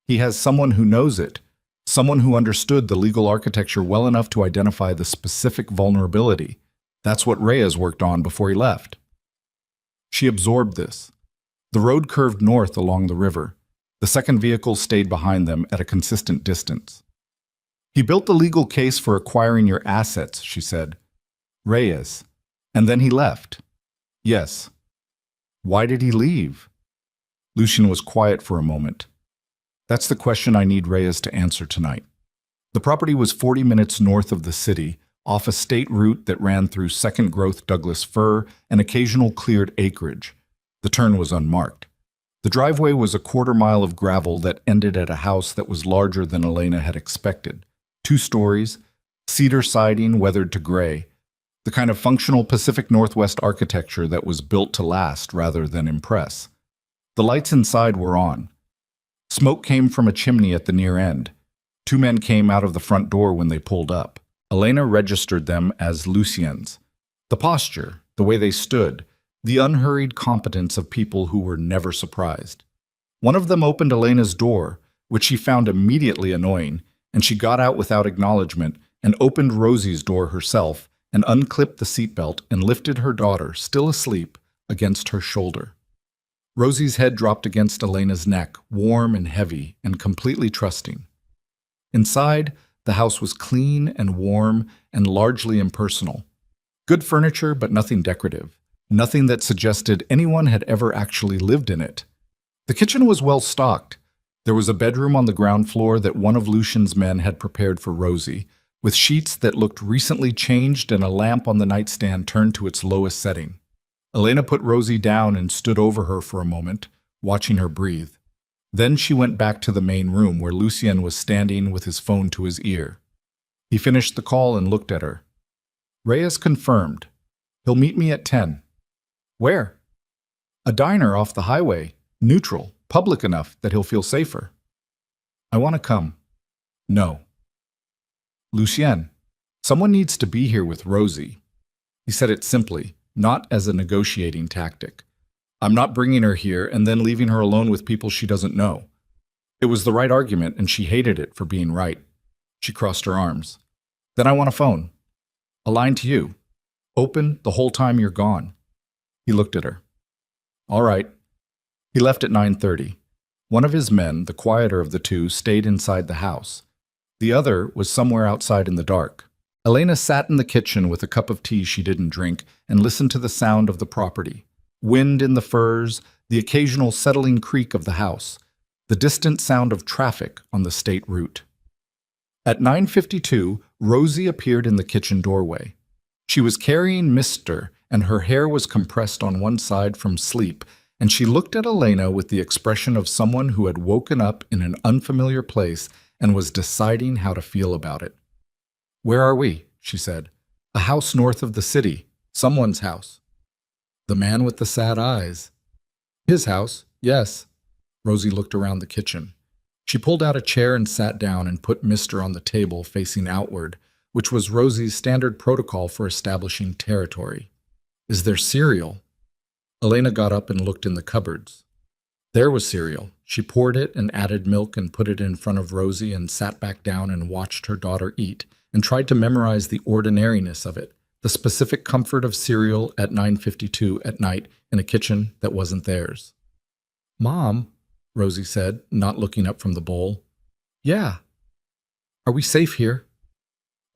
He has someone who knows it, someone who understood the legal architecture well enough to identify the specific vulnerability. That's what Reyes worked on before he left. She absorbed this. The road curved north along the river. The second vehicle stayed behind them at a consistent distance. He built the legal case for acquiring your assets, she said. Reyes. And then he left. Yes. Why did he leave? Lucian was quiet for a moment. That's the question I need Reyes to answer tonight. The property was 40 minutes north of the city, off a state route that ran through second-growth Douglas fir and occasional cleared acreage. The turn was unmarked. The driveway was a quarter-mile of gravel that ended at a house that was larger than Elena had expected. 2 stories, cedar siding weathered to gray, the kind of functional Pacific Northwest architecture that was built to last rather than impress. The lights inside were on. Smoke came from a chimney at the near end. 2 men came out of the front door when they pulled up. Elena registered them as Lucien's. The posture, the way they stood, the unhurried competence of people who were never surprised. One of them opened Elena's door, which she found immediately annoying, and she got out without acknowledgement and opened Rosie's door herself and unclipped the seatbelt and lifted her daughter, still asleep, against her shoulder. Rosie's head dropped against Elena's neck, warm and heavy and completely trusting. Inside, the house was clean and warm and largely impersonal. Good furniture, but nothing decorative. Nothing that suggested anyone had ever actually lived in it. The kitchen was well stocked. There was a bedroom on the ground floor that one of Lucian's men had prepared for Rosie, with sheets that looked recently changed and a lamp on the nightstand turned to its lowest setting. Elena put Rosie down and stood over her for a moment, watching her breathe. Then she went back to the main room where Lucien was standing with his phone to his ear. He finished the call and looked at her. Reyes confirmed. He'll meet me at 10. Where? A diner off the highway, neutral, public enough that he'll feel safer. I want to come. No. Lucien, someone needs to be here with Rosie. He said it simply, not as a negotiating tactic. I'm not bringing her here and then leaving her alone with people she doesn't know. It was the right argument, and she hated it for being right. She crossed her arms. Then I want a phone. A line to you. Open the whole time you're gone. He looked at her. All right. He left at 9:30. One of his men, the quieter of the 2, stayed inside the house. The other was somewhere outside in the dark. Elena sat in the kitchen with a cup of tea she didn't drink and listened to the sound of the property. Wind in the firs, the occasional settling creak of the house, the distant sound of traffic on the state route. At 9:52, Rosie appeared in the kitchen doorway. She was carrying Mr. and her hair was compressed on one side from sleep, and she looked at Elena with the expression of someone who had woken up in an unfamiliar place and was deciding how to feel about it. "Where are we?" she said. "A house north of the city. Someone's house." The man with the sad eyes. "His house, yes." Rosie looked around the kitchen. She pulled out a chair and sat down and put Mister on the table facing outward, which was Rosie's standard protocol for establishing territory. "Is there cereal?" Elena got up and looked in the cupboards. There was cereal. She poured it and added milk and put it in front of Rosie and sat back down and watched her daughter eat and tried to memorize the ordinariness of it, the specific comfort of cereal at 9:52 at night in a kitchen that wasn't theirs. "Mom," Rosie said, not looking up from the bowl. "Yeah." "Are we safe here?"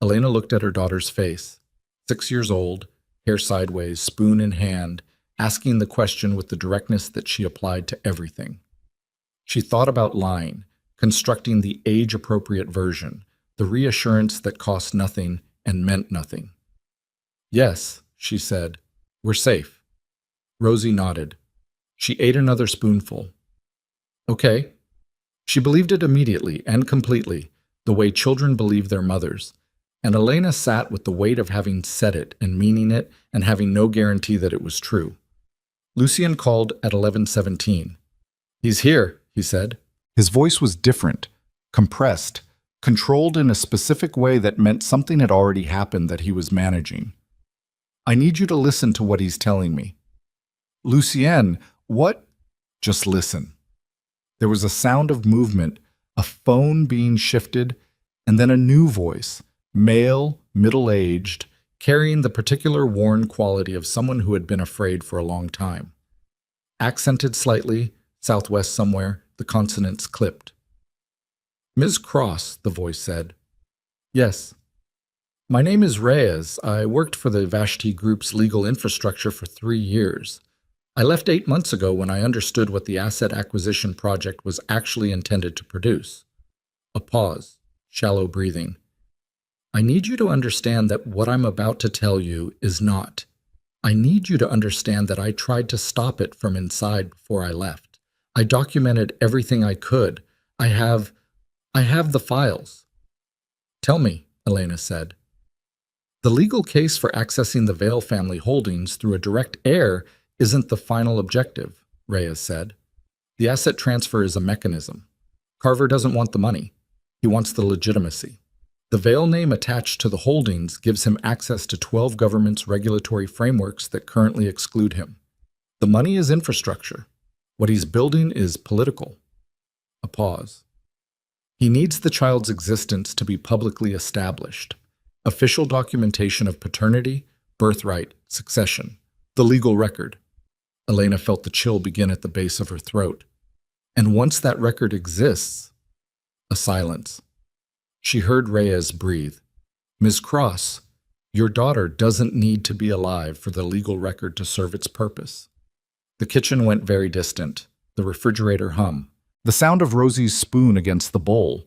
Elena looked at her daughter's face, 6 years old, hair sideways, spoon in hand, asking the question with the directness that she applied to everything. She thought about lying, constructing the age-appropriate version, the reassurance that cost nothing and meant nothing. "Yes," she said, "we're safe." Rosie nodded. She ate another spoonful. "Okay." She believed it immediately and completely, the way children believe their mothers, and Elena sat with the weight of having said it and meaning it and having no guarantee that it was true. Lucien called at 11:17. "He's here," he said. His voice was different, compressed, controlled in a specific way that meant something had already happened that he was managing. "I need you to listen to what he's telling me." "Lucien, what?" "Just listen." There was a sound of movement, a phone being shifted, and then a new voice, male, middle-aged, carrying the particular worn quality of someone who had been afraid for a long time. Accented slightly, southwest somewhere, the consonants clipped. "Ms. Cross," the voice said. "Yes." "My name is Reyes. I worked for the Vashti Group's legal infrastructure for 3 years. I left 8 months ago when I understood what the asset acquisition project was actually intended to produce." A pause, shallow breathing. "I need you to understand that what I'm about to tell you is not. I need you to understand that I tried to stop it from inside before I left. I documented everything I could. I have the files." "Tell me," Elena said. "The legal case for accessing the Vale family holdings through a direct heir isn't the final objective," Reyes said. "The asset transfer is a mechanism. Carver doesn't want the money. He wants the legitimacy. The Vale name attached to the holdings gives him access to 12 governments' regulatory frameworks that currently exclude him. The money is infrastructure. What he's building is political." A pause. "He needs the child's existence to be publicly established. Official documentation of paternity, birthright, succession. The legal record." Elena felt the chill begin at the base of her throat. "And once that record exists..." A silence. She heard Reyes breathe. "Ms. Cross, your daughter doesn't need to be alive for the legal record to serve its purpose." The kitchen went very distant, the refrigerator hum. The sound of Rosie's spoon against the bowl.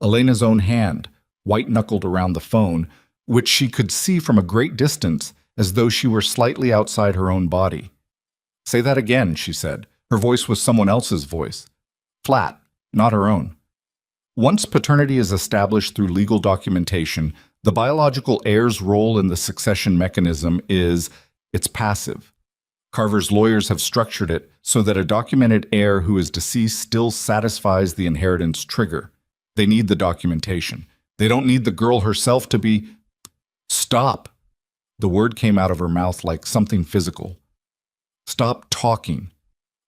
Elena's own hand, white-knuckled around the phone, which she could see from a great distance, as though she were slightly outside her own body. "Say that again," she said. Her voice was someone else's voice. Flat, not her own. "Once paternity is established through legal documentation, the biological heir's role in the succession mechanism it's passive. Carver's lawyers have structured it so that a documented heir who is deceased still satisfies the inheritance trigger. They need the documentation. They don't need the girl herself to be..." "Stop!" The word came out of her mouth like something physical. "Stop talking."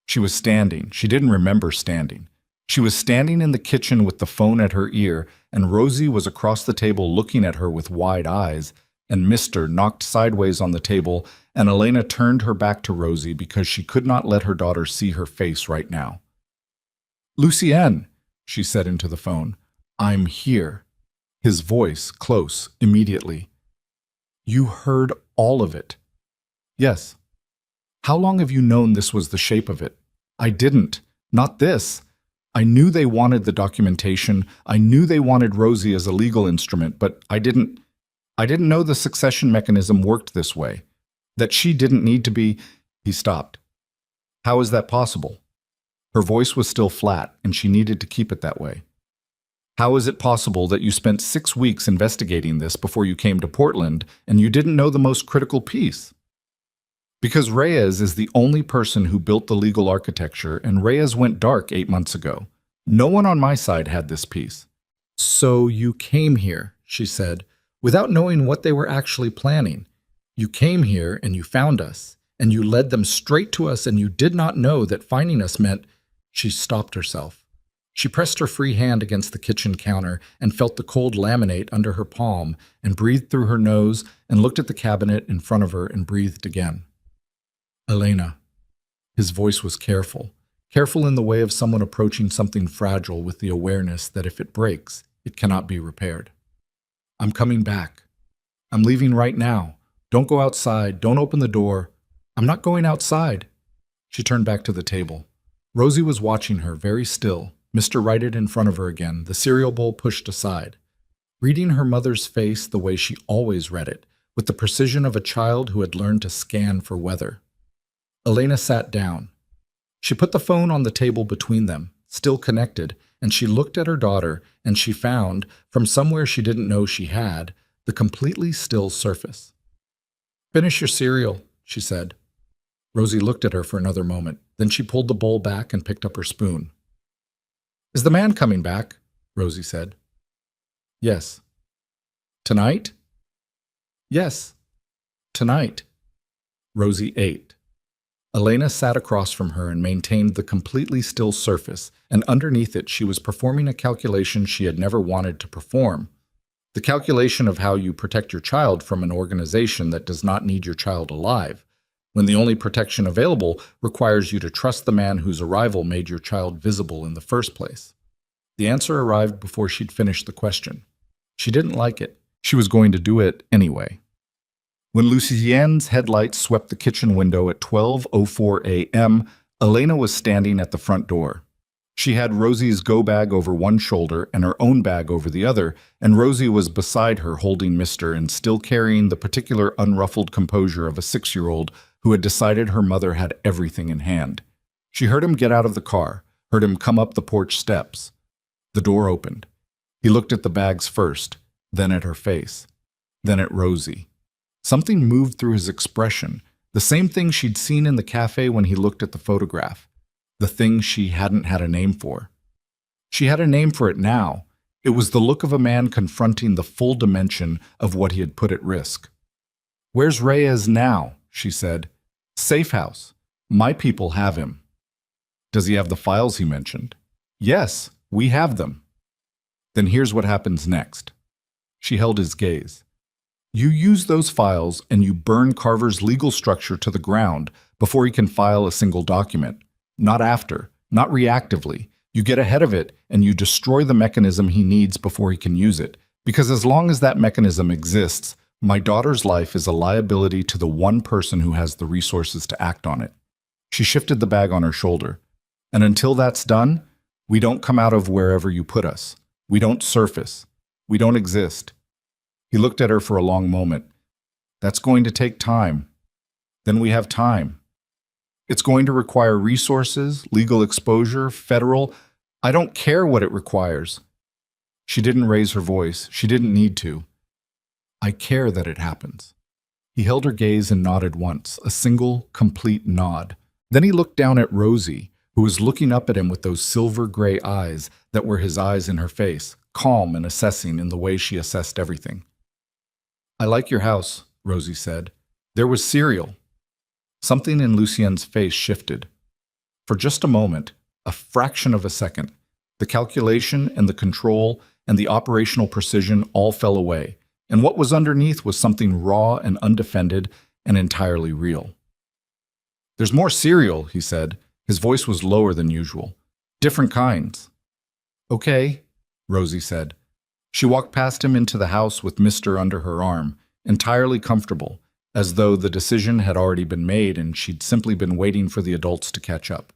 She was standing. She didn't remember standing. She was standing in the kitchen with the phone at her ear, and Rosie was across the table looking at her with wide eyes, and Mister knocked sideways on the table, and Elena turned her back to Rosie because she could not let her daughter see her face right now. "Lucien," she said into the phone, "I'm here." His voice, close, immediately. "You heard all of it?" "Yes." "How long have you known this was the shape of it?" "I didn't. Not this. I knew they wanted the documentation. I knew they wanted Rosie as a legal instrument, but I didn't know the succession mechanism worked this way. That she didn't need to be. He stopped. How is that possible? Her voice was still flat, and she needed to keep it that way. How is it possible that you spent 6 weeks investigating this before you came to Portland and you didn't know the most critical piece? Because Reyes is the only person who built the legal architecture, and Reyes went dark 8 months ago. No one on my side had this piece. So you came here, she said, without knowing what they were actually planning. You came here and you found us, and you led them straight to us, and you did not know that finding us meant. She stopped herself. She pressed her free hand against the kitchen counter and felt the cold laminate under her palm and breathed through her nose and looked at the cabinet in front of her and breathed again. Elena. His voice was careful in the way of someone approaching something fragile with the awareness that if it breaks, it cannot be repaired. I'm coming back. I'm leaving right now. Don't go outside. Don't open the door. I'm not going outside. She turned back to the table. Rosie was watching her, very still. Mr. Righted in front of her again, the cereal bowl pushed aside. Reading her mother's face the way she always read it, with the precision of a child who had learned to scan for weather. Elena sat down. She put the phone on the table between them, still connected, and she looked at her daughter, and she found, from somewhere she didn't know she had, the completely still surface. Finish your cereal, she said. Rosie looked at her for another moment. Then she pulled the bowl back and picked up her spoon. Is the man coming back? Rosie said. Yes. Tonight? Yes. Tonight. Rosie ate. Elena sat across from her and maintained the completely still surface, and underneath it she was performing a calculation she had never wanted to perform. The calculation of how you protect your child from an organization that does not need your child alive, when the only protection available requires you to trust the man whose arrival made your child visible in the first place. The answer arrived before she'd finished the question. She didn't like it. She was going to do it anyway. When Lucienne's headlights swept the kitchen window at 12:04 a.m., Elena was standing at the front door. She had Rosie's go bag over one shoulder and her own bag over the other, and Rosie was beside her holding Mr. and still carrying the particular unruffled composure of a 6-year-old who had decided her mother had everything in hand. She heard him get out of the car, heard him come up the porch steps. The door opened. He looked at the bags first, then at her face, then at Rosie. Something moved through his expression, the same thing she'd seen in the cafe when he looked at the photograph, the thing she hadn't had a name for. She had a name for it now. It was the look of a man confronting the full dimension of what he had put at risk. Where's Reyes now? She said. Safe house. My people have him. Does he have the files he mentioned? Yes, we have them. Then here's what happens next. She held his gaze. You use those files and you burn Carver's legal structure to the ground before he can file a single document. Not after, not reactively. You get ahead of it and you destroy the mechanism he needs before he can use it. Because as long as that mechanism exists, my daughter's life is a liability to the one person who has the resources to act on it. She shifted the bag on her shoulder. And until that's done, we don't come out of wherever you put us. We don't surface. We don't exist. He looked at her for a long moment. That's going to take time. Then we have time. It's going to require resources, legal exposure, federal. I don't care what it requires. She didn't raise her voice. She didn't need to. I care that it happens. He held her gaze and nodded once, a single, complete nod. Then he looked down at Rosie, who was looking up at him with those silver-gray eyes that were his eyes in her face, calm and assessing in the way she assessed everything. I like your house, Rosie said. There was cereal. Something in Lucienne's face shifted. For just a moment, a fraction of a second, the calculation and the control and the operational precision all fell away, and what was underneath was something raw and undefended and entirely real. There's more cereal, he said. His voice was lower than usual. Different kinds. Okay, Rosie said. She walked past him into the house with Mr. under her arm, entirely comfortable, as though the decision had already been made and she'd simply been waiting for the adults to catch up.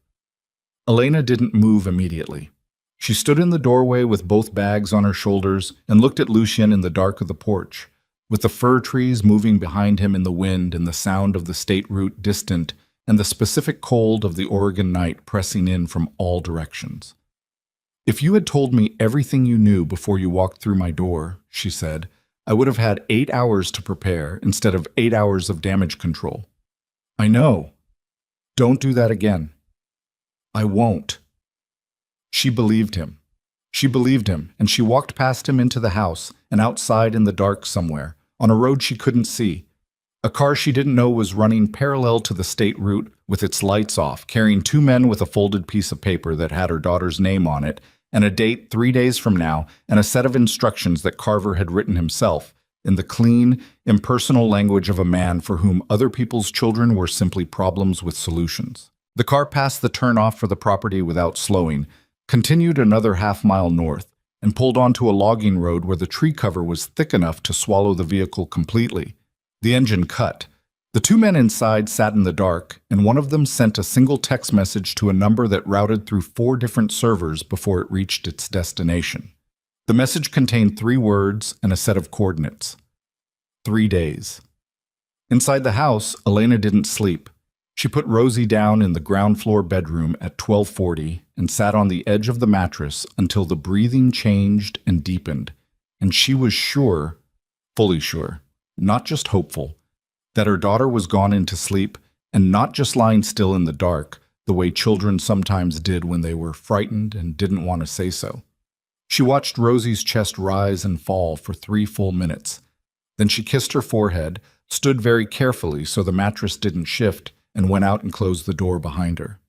Elena didn't move immediately. She stood in the doorway with both bags on her shoulders and looked at Lucien in the dark of the porch. with the fir trees moving behind him in the wind and the sound of the state route distant and the specific cold of the Oregon night pressing in from all directions. "If you had told me everything you knew before you walked through my door," she said, "I would have had 8 hours to prepare instead of 8 hours of damage control." "I know. Don't do that again." "I won't." She believed him. She believed him, and she walked past him into the house and outside in the dark somewhere, on a road she couldn't see. A car she didn't know was running parallel to the state route with its lights off, carrying 2 men with a folded piece of paper that had her daughter's name on it, and a date 3 days from now, and a set of instructions that Carver had written himself, in the clean, impersonal language of a man for whom other people's children were simply problems with solutions. The car passed the turnoff for the property without slowing, continued another half-mile north, and pulled onto a logging road where the tree cover was thick enough to swallow the vehicle completely. The engine cut. The 2 men inside sat in the dark, and one of them sent a single text message to a number that routed through 4 different servers before it reached its destination. The message contained 3 words and a set of coordinates. 3 days. Inside the house, Elena didn't sleep. She put Rosie down in the ground floor bedroom at 12:40 and sat on the edge of the mattress until the breathing changed and deepened, and she was sure, fully sure, not just hopeful, that her daughter was gone into sleep and not just lying still in the dark, the way children sometimes did when they were frightened and didn't want to say so. She watched Rosie's chest rise and fall for 3 full minutes. Then she kissed her forehead, stood very carefully so the mattress didn't shift, and went out and closed the door behind her.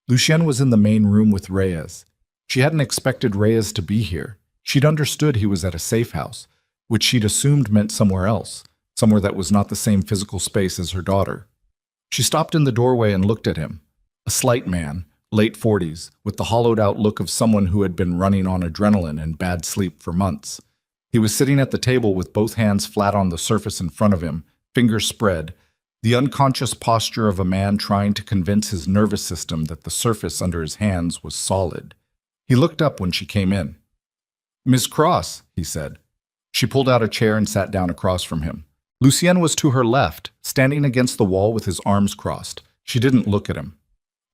Lucien was in the main room with Reyes. She hadn't expected Reyes to be here. She'd understood he was at a safe house, which she'd assumed meant somewhere else, somewhere that was not the same physical space as her daughter. She stopped in the doorway and looked at him. A slight man, late 40s, with the hollowed-out look of someone who had been running on adrenaline and bad sleep for months. He was sitting at the table with both hands flat on the surface in front of him, fingers spread, the unconscious posture of a man trying to convince his nervous system that the surface under his hands was solid. He looked up when she came in. "Miss Cross," he said. She pulled out a chair and sat down across from him. Lucien was to her left, standing against the wall with his arms crossed. She didn't look at him.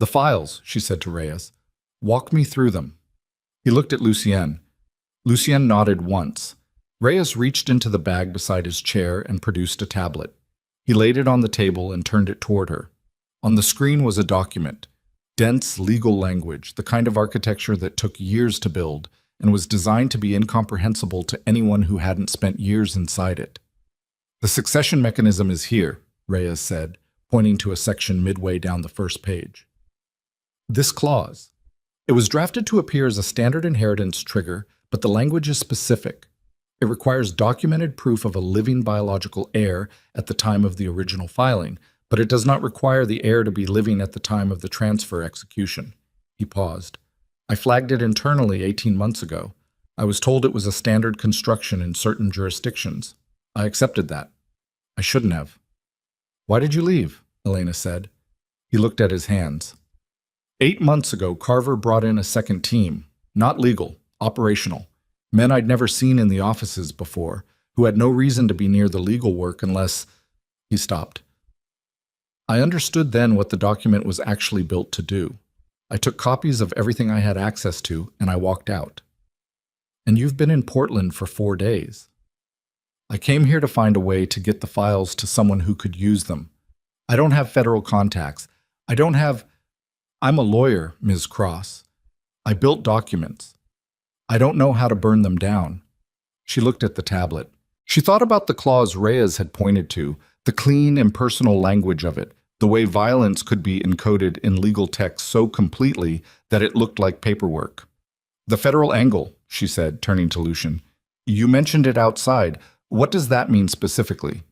"The files," she said to Reyes. "Walk me through them." He looked at Lucien. Lucien nodded once. Reyes reached into the bag beside his chair and produced a tablet. He laid it on the table and turned it toward her. On the screen was a document, dense legal language, the kind of architecture that took years to build and was designed to be incomprehensible to anyone who hadn't spent years inside it. "The succession mechanism is here," Reyes said, pointing to a section midway down the first page. "This clause. It was drafted to appear as a standard inheritance trigger, but the language is specific. It requires documented proof of a living biological heir at the time of the original filing, but it does not require the heir to be living at the time of the transfer execution." He paused. "I flagged it internally 18 months ago. I was told it was a standard construction in certain jurisdictions. I accepted that. I shouldn't have." "Why did you leave?" Elena said. He looked at his hands. 8 months ago, Carver brought in a second team, not legal, operational. Men I'd never seen in the offices before, who had no reason to be near the legal work unless— He stopped. "I understood then what the document was actually built to do. I took copies of everything I had access to, and I walked out." "And you've been in Portland for 4 days." "I came here to find a way to get the files to someone who could use them. I don't have federal contacts. I'm a lawyer, Ms. Cross. I built documents. I don't know how to burn them down." She looked at the tablet. She thought about the clause Reyes had pointed to, the clean, impersonal language of it, the way violence could be encoded in legal text so completely that it looked like paperwork. "The federal angle," she said, turning to Lucien. "You mentioned it outside. What does that mean specifically?"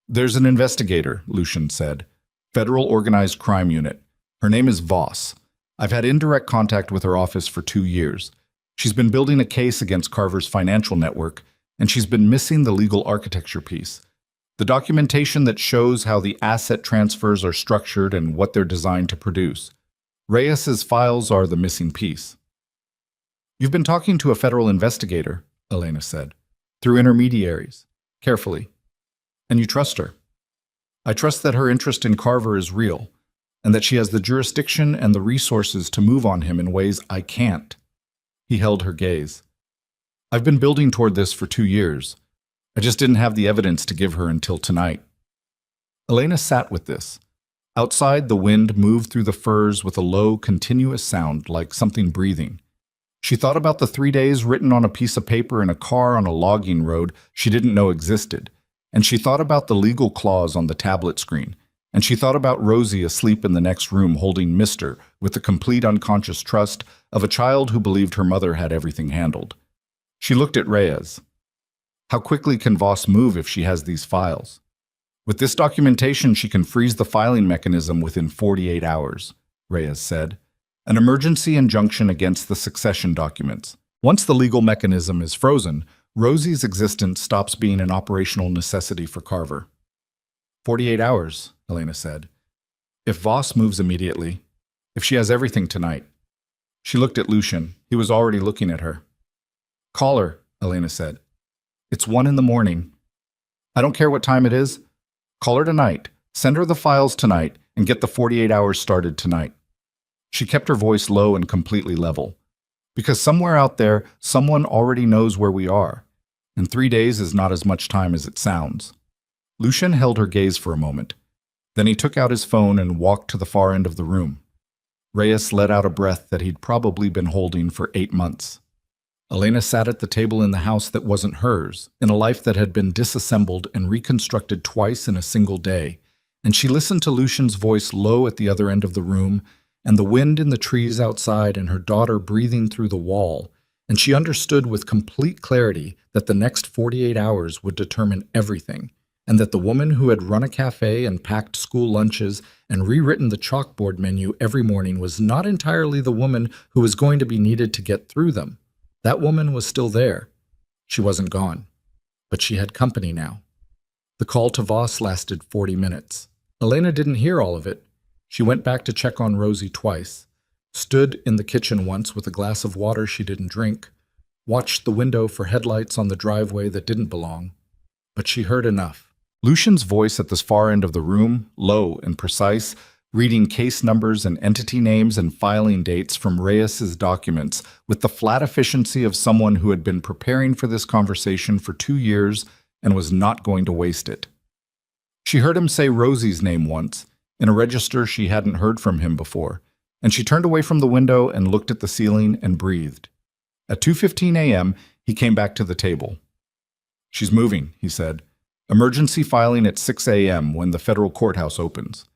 "There's an investigator," Lucien said. "Federal Organized Crime Unit. Her name is Voss. I've had indirect contact with her office for 2 years. She's been building a case against Carver's financial network, and she's been missing the legal architecture piece. The documentation that shows how the asset transfers are structured and what they're designed to produce. Reyes's files are the missing piece." "You've been talking to a federal investigator," Elena said, "through intermediaries. carefully. And you trust her. I trust that her interest in Carver is real, and that she has the jurisdiction and the resources to move on him in ways I can't. He held her gaze. I've been building toward this for 2 years. I just didn't have the evidence to give her until tonight. Elena sat with this. Outside, the wind moved through the firs with a low, continuous sound like something breathing. She thought about the 3 days written on a piece of paper in a car on a logging road she didn't know existed, and she thought about the legal clause on the tablet screen, and she thought about Rosie asleep in the next room holding Mister with the complete unconscious trust of a child who believed her mother had everything handled. She looked at Reyes. How quickly can Voss move if she has these files? With this documentation, she can freeze the filing mechanism within 48 hours, Reyes said. An emergency injunction against the succession documents. Once the legal mechanism is frozen, Rosie's existence stops being an operational necessity for Carver. 48 hours, Elena said. If Voss moves immediately, if she has everything tonight. She looked at Lucian. He was already looking at her. Call her, Elena said. It's 1 a.m. I don't care what time it is. Call her tonight, send her the files tonight, and get the 48 hours started tonight. She kept her voice low and completely level. Because somewhere out there, someone already knows where we are, and 3 days is not as much time as it sounds. Lucian held her gaze for a moment. Then he took out his phone and walked to the far end of the room. Reyes let out a breath that he'd probably been holding for 8 months. Elena sat at the table in the house that wasn't hers, in a life that had been disassembled and reconstructed twice in a single day, and she listened to Lucian's voice low at the other end of the room, and the wind in the trees outside and her daughter breathing through the wall, and she understood with complete clarity that the next 48 hours would determine everything, and that the woman who had run a cafe and packed school lunches and rewritten the chalkboard menu every morning was not entirely the woman who was going to be needed to get through them. That woman was still there. She wasn't gone. But she had company now. The call to Voss lasted 40 minutes. Elena didn't hear all of it. She went back to check on Rosie twice, stood in the kitchen once with a glass of water she didn't drink, watched the window for headlights on the driveway that didn't belong. But she heard enough. Lucian's voice at the far end of the room, low and precise, reading case numbers and entity names and filing dates from Reyes's documents with the flat efficiency of someone who had been preparing for this conversation for 2 years and was not going to waste it. She heard him say Rosie's name once, in a register she hadn't heard from him before, and she turned away from the window and looked at the ceiling and breathed. At 2:15 a.m., he came back to the table. She's moving, he said. Emergency filing at 6 a.m. when the federal courthouse opens.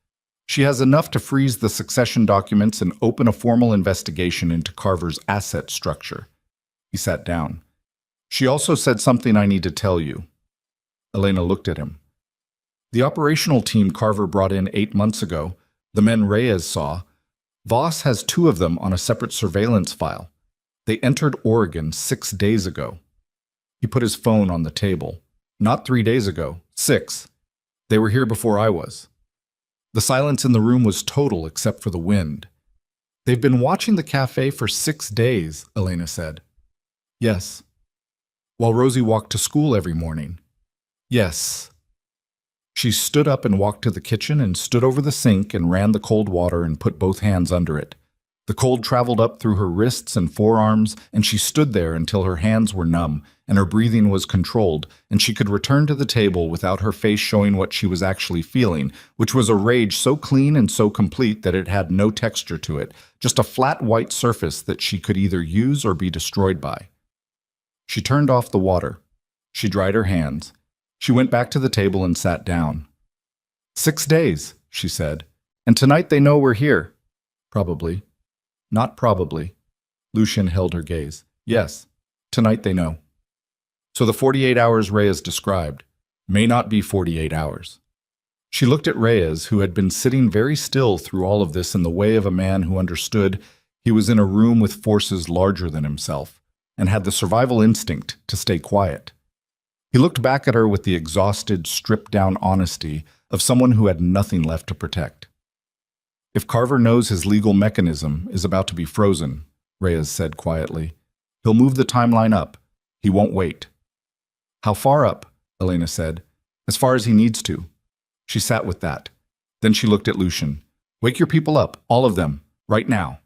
She has enough to freeze the succession documents and open a formal investigation into Carver's asset structure. He sat down. She also said something I need to tell you. Elena looked at him. The operational team Carver brought in 8 months ago, the men Reyes saw, Voss has 2 of them on a separate surveillance file. They entered Oregon 6 days ago. He put his phone on the table. Not 3 days ago, 6. They were here before I was. The silence in the room was total except for the wind. They've been watching the cafe for 6 days, Elena said. Yes. While Rosie walked to school every morning. Yes. She stood up and walked to the kitchen and stood over the sink and ran the cold water and put both hands under it. The cold traveled up through her wrists and forearms, and she stood there until her hands were numb and her breathing was controlled, and she could return to the table without her face showing what she was actually feeling, which was a rage so clean and so complete that it had no texture to it, just a flat white surface that she could either use or be destroyed by. She turned off the water. She dried her hands. She went back to the table and sat down. 6 days, she said, and tonight they know we're here. Probably. Not probably. Lucian held her gaze. Yes, tonight they know. So the 48 hours Reyes described may not be 48 hours. She looked at Reyes, who had been sitting very still through all of this in the way of a man who understood he was in a room with forces larger than himself and had the survival instinct to stay quiet. He looked back at her with the exhausted, stripped-down honesty of someone who had nothing left to protect. If Carver knows his legal mechanism is about to be frozen, Reyes said quietly, he'll move the timeline up. He won't wait. How far up? Elena said. As far as he needs to. She sat with that. Then she looked at Lucian. Wake your people up, all of them, right now.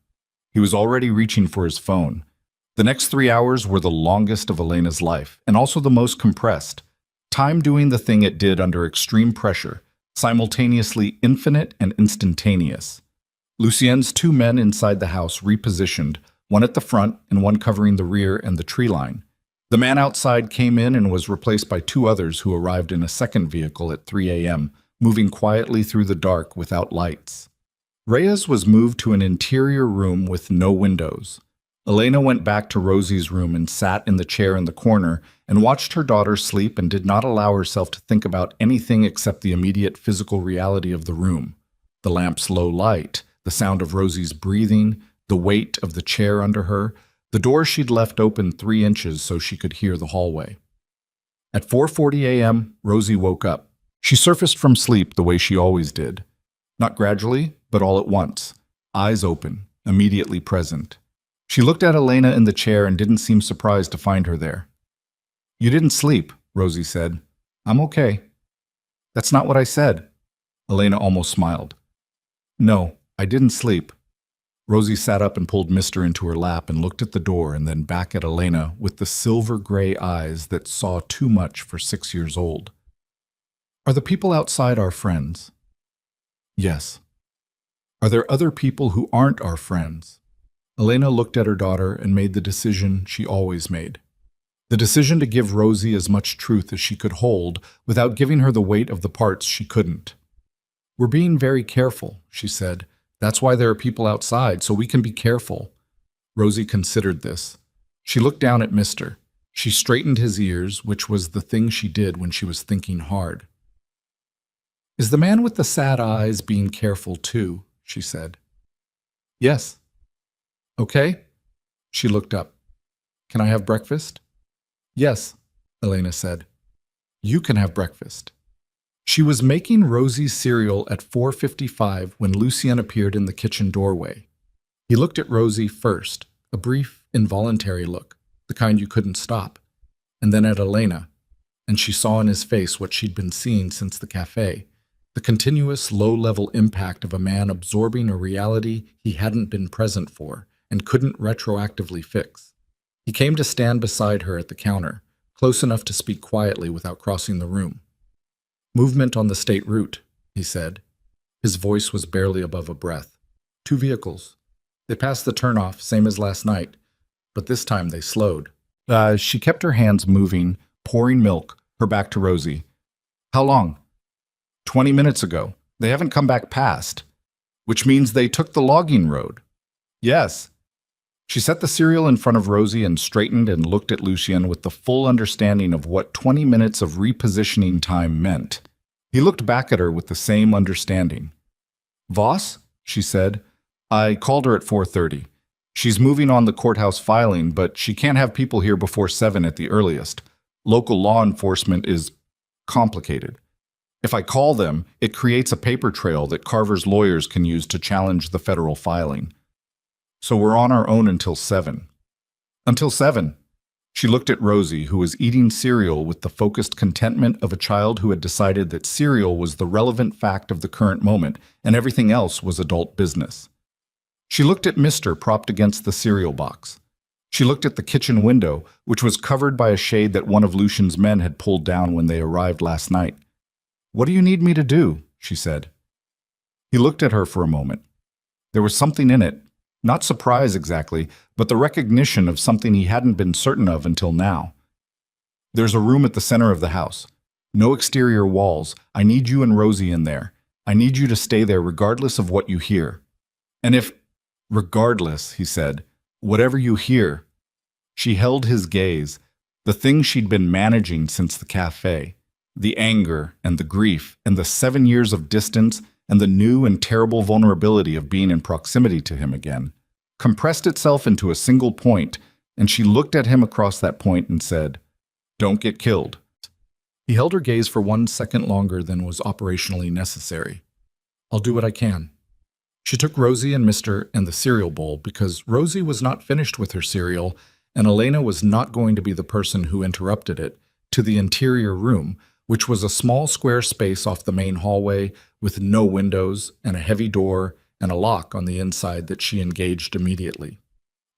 He was already reaching for his phone. The next 3 hours were the longest of Elena's life, and also the most compressed. Time doing the thing it did under extreme pressure, simultaneously infinite and instantaneous. Lucien's 2 men inside the house repositioned, one at the front and one covering the rear and the tree line. The man outside came in and was replaced by 2 others who arrived in a second vehicle at 3 a.m., moving quietly through the dark without lights. Reyes was moved to an interior room with no windows. Elena went back to Rosie's room and sat in the chair in the corner and watched her daughter sleep and did not allow herself to think about anything except the immediate physical reality of the room. The lamp's low light, the sound of Rosie's breathing, the weight of the chair under her, the door she'd left open 3 inches so she could hear the hallway. At 4:40 a.m., Rosie woke up. She surfaced from sleep the way she always did. Not gradually, but all at once. Eyes open, immediately present. She looked at Elena in the chair and didn't seem surprised to find her there. You didn't sleep, Rosie said. I'm okay. That's not what I said. Elena almost smiled. No, I didn't sleep. Rosie sat up and pulled Mister into her lap and looked at the door and then back at Elena with the silver-gray eyes that saw too much for 6 years old. Are the people outside our friends? Yes. Are there other people who aren't our friends? Elena looked at her daughter and made the decision she always made. The decision to give Rosie as much truth as she could hold without giving her the weight of the parts she couldn't. We're being very careful, she said. That's why there are people outside, so we can be careful. Rosie considered this. She looked down at Mister. She straightened his ears, which was the thing she did when she was thinking hard. Is the man with the sad eyes being careful too? She said. Yes. Okay. She looked up. Can I have breakfast? Yes, Elena said. You can have breakfast. She was making Rosie's cereal at 4:55 when Lucien appeared in the kitchen doorway. He looked at Rosie first, a brief, involuntary look, the kind you couldn't stop, and then at Elena, and she saw in his face what she'd been seeing since the café, the continuous low-level impact of a man absorbing a reality he hadn't been present for and couldn't retroactively fix. He came to stand beside her at the counter, close enough to speak quietly without crossing the room. Movement on the state route, he said. His voice was barely above a breath. 2 vehicles. They passed the turnoff, same as last night, but this time they slowed. She kept her hands moving, pouring milk, her back to Rosie. How long? 20 minutes ago. They haven't come back past. Which means they took the logging road. Yes. She set the cereal in front of Rosie and straightened and looked at Lucien with the full understanding of what 20 minutes of repositioning time meant. He looked back at her with the same understanding. Voss, she said. I called her at 4:30. She's moving on the courthouse filing, but she can't have people here before 7 at the earliest. Local law enforcement is complicated. If I call them, it creates a paper trail that Carver's lawyers can use to challenge the federal filing. So we're on our own until 7. Until 7. She looked at Rosie, who was eating cereal with the focused contentment of a child who had decided that cereal was the relevant fact of the current moment and everything else was adult business. She looked at Mister propped against the cereal box. She looked at the kitchen window, which was covered by a shade that one of Lucian's men had pulled down when they arrived last night. What do you need me to do? She said. He looked at her for a moment. There was something in it. Not surprise exactly, but the recognition of something he hadn't been certain of until now. There's a room at the center of the house. No exterior walls. I need you and Rosie in there. I need you to stay there regardless of what you hear. And if... Regardless, he said. Whatever you hear. She held his gaze, the thing she'd been managing since the café. The anger and the grief and the 7 years of distance and the new and terrible vulnerability of being in proximity to him again, compressed itself into a single point, and she looked at him across that point and said, "Don't get killed." He held her gaze for 1 second longer than was operationally necessary. "I'll do what I can." She took Rosie and Mister and the cereal bowl because Rosie was not finished with her cereal, and Elena was not going to be the person who interrupted it, to the interior room, which was a small square space off the main hallway with no windows and a heavy door and a lock on the inside that she engaged immediately.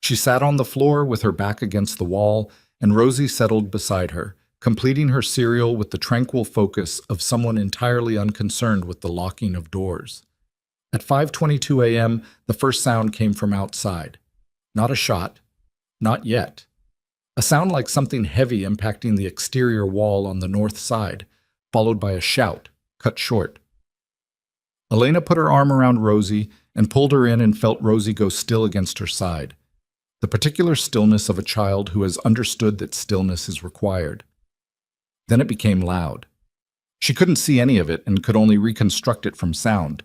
She sat on the floor with her back against the wall, and Rosie settled beside her, completing her cereal with the tranquil focus of someone entirely unconcerned with the locking of doors. At 5:22 a.m., the first sound came from outside. Not a shot. Not yet. A sound like something heavy impacting the exterior wall on the north side, followed by a shout, cut short. Elena put her arm around Rosie and pulled her in and felt Rosie go still against her side. The particular stillness of a child who has understood that stillness is required. Then it became loud. She couldn't see any of it and could only reconstruct it from sound.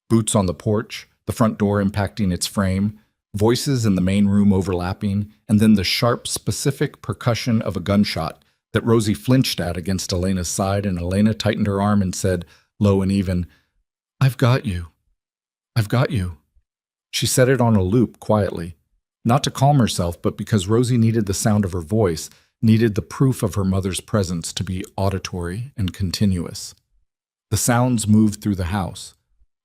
Boots on the porch, the front door impacting its frame, voices in the main room overlapping, and then the sharp, specific percussion of a gunshot that Rosie flinched at against Elena's side, and Elena tightened her arm and said, low and even, "I've got you. I've got you." She said it on a loop quietly, not to calm herself, but because Rosie needed the sound of her voice, needed the proof of her mother's presence to be auditory and continuous. The sounds moved through the house.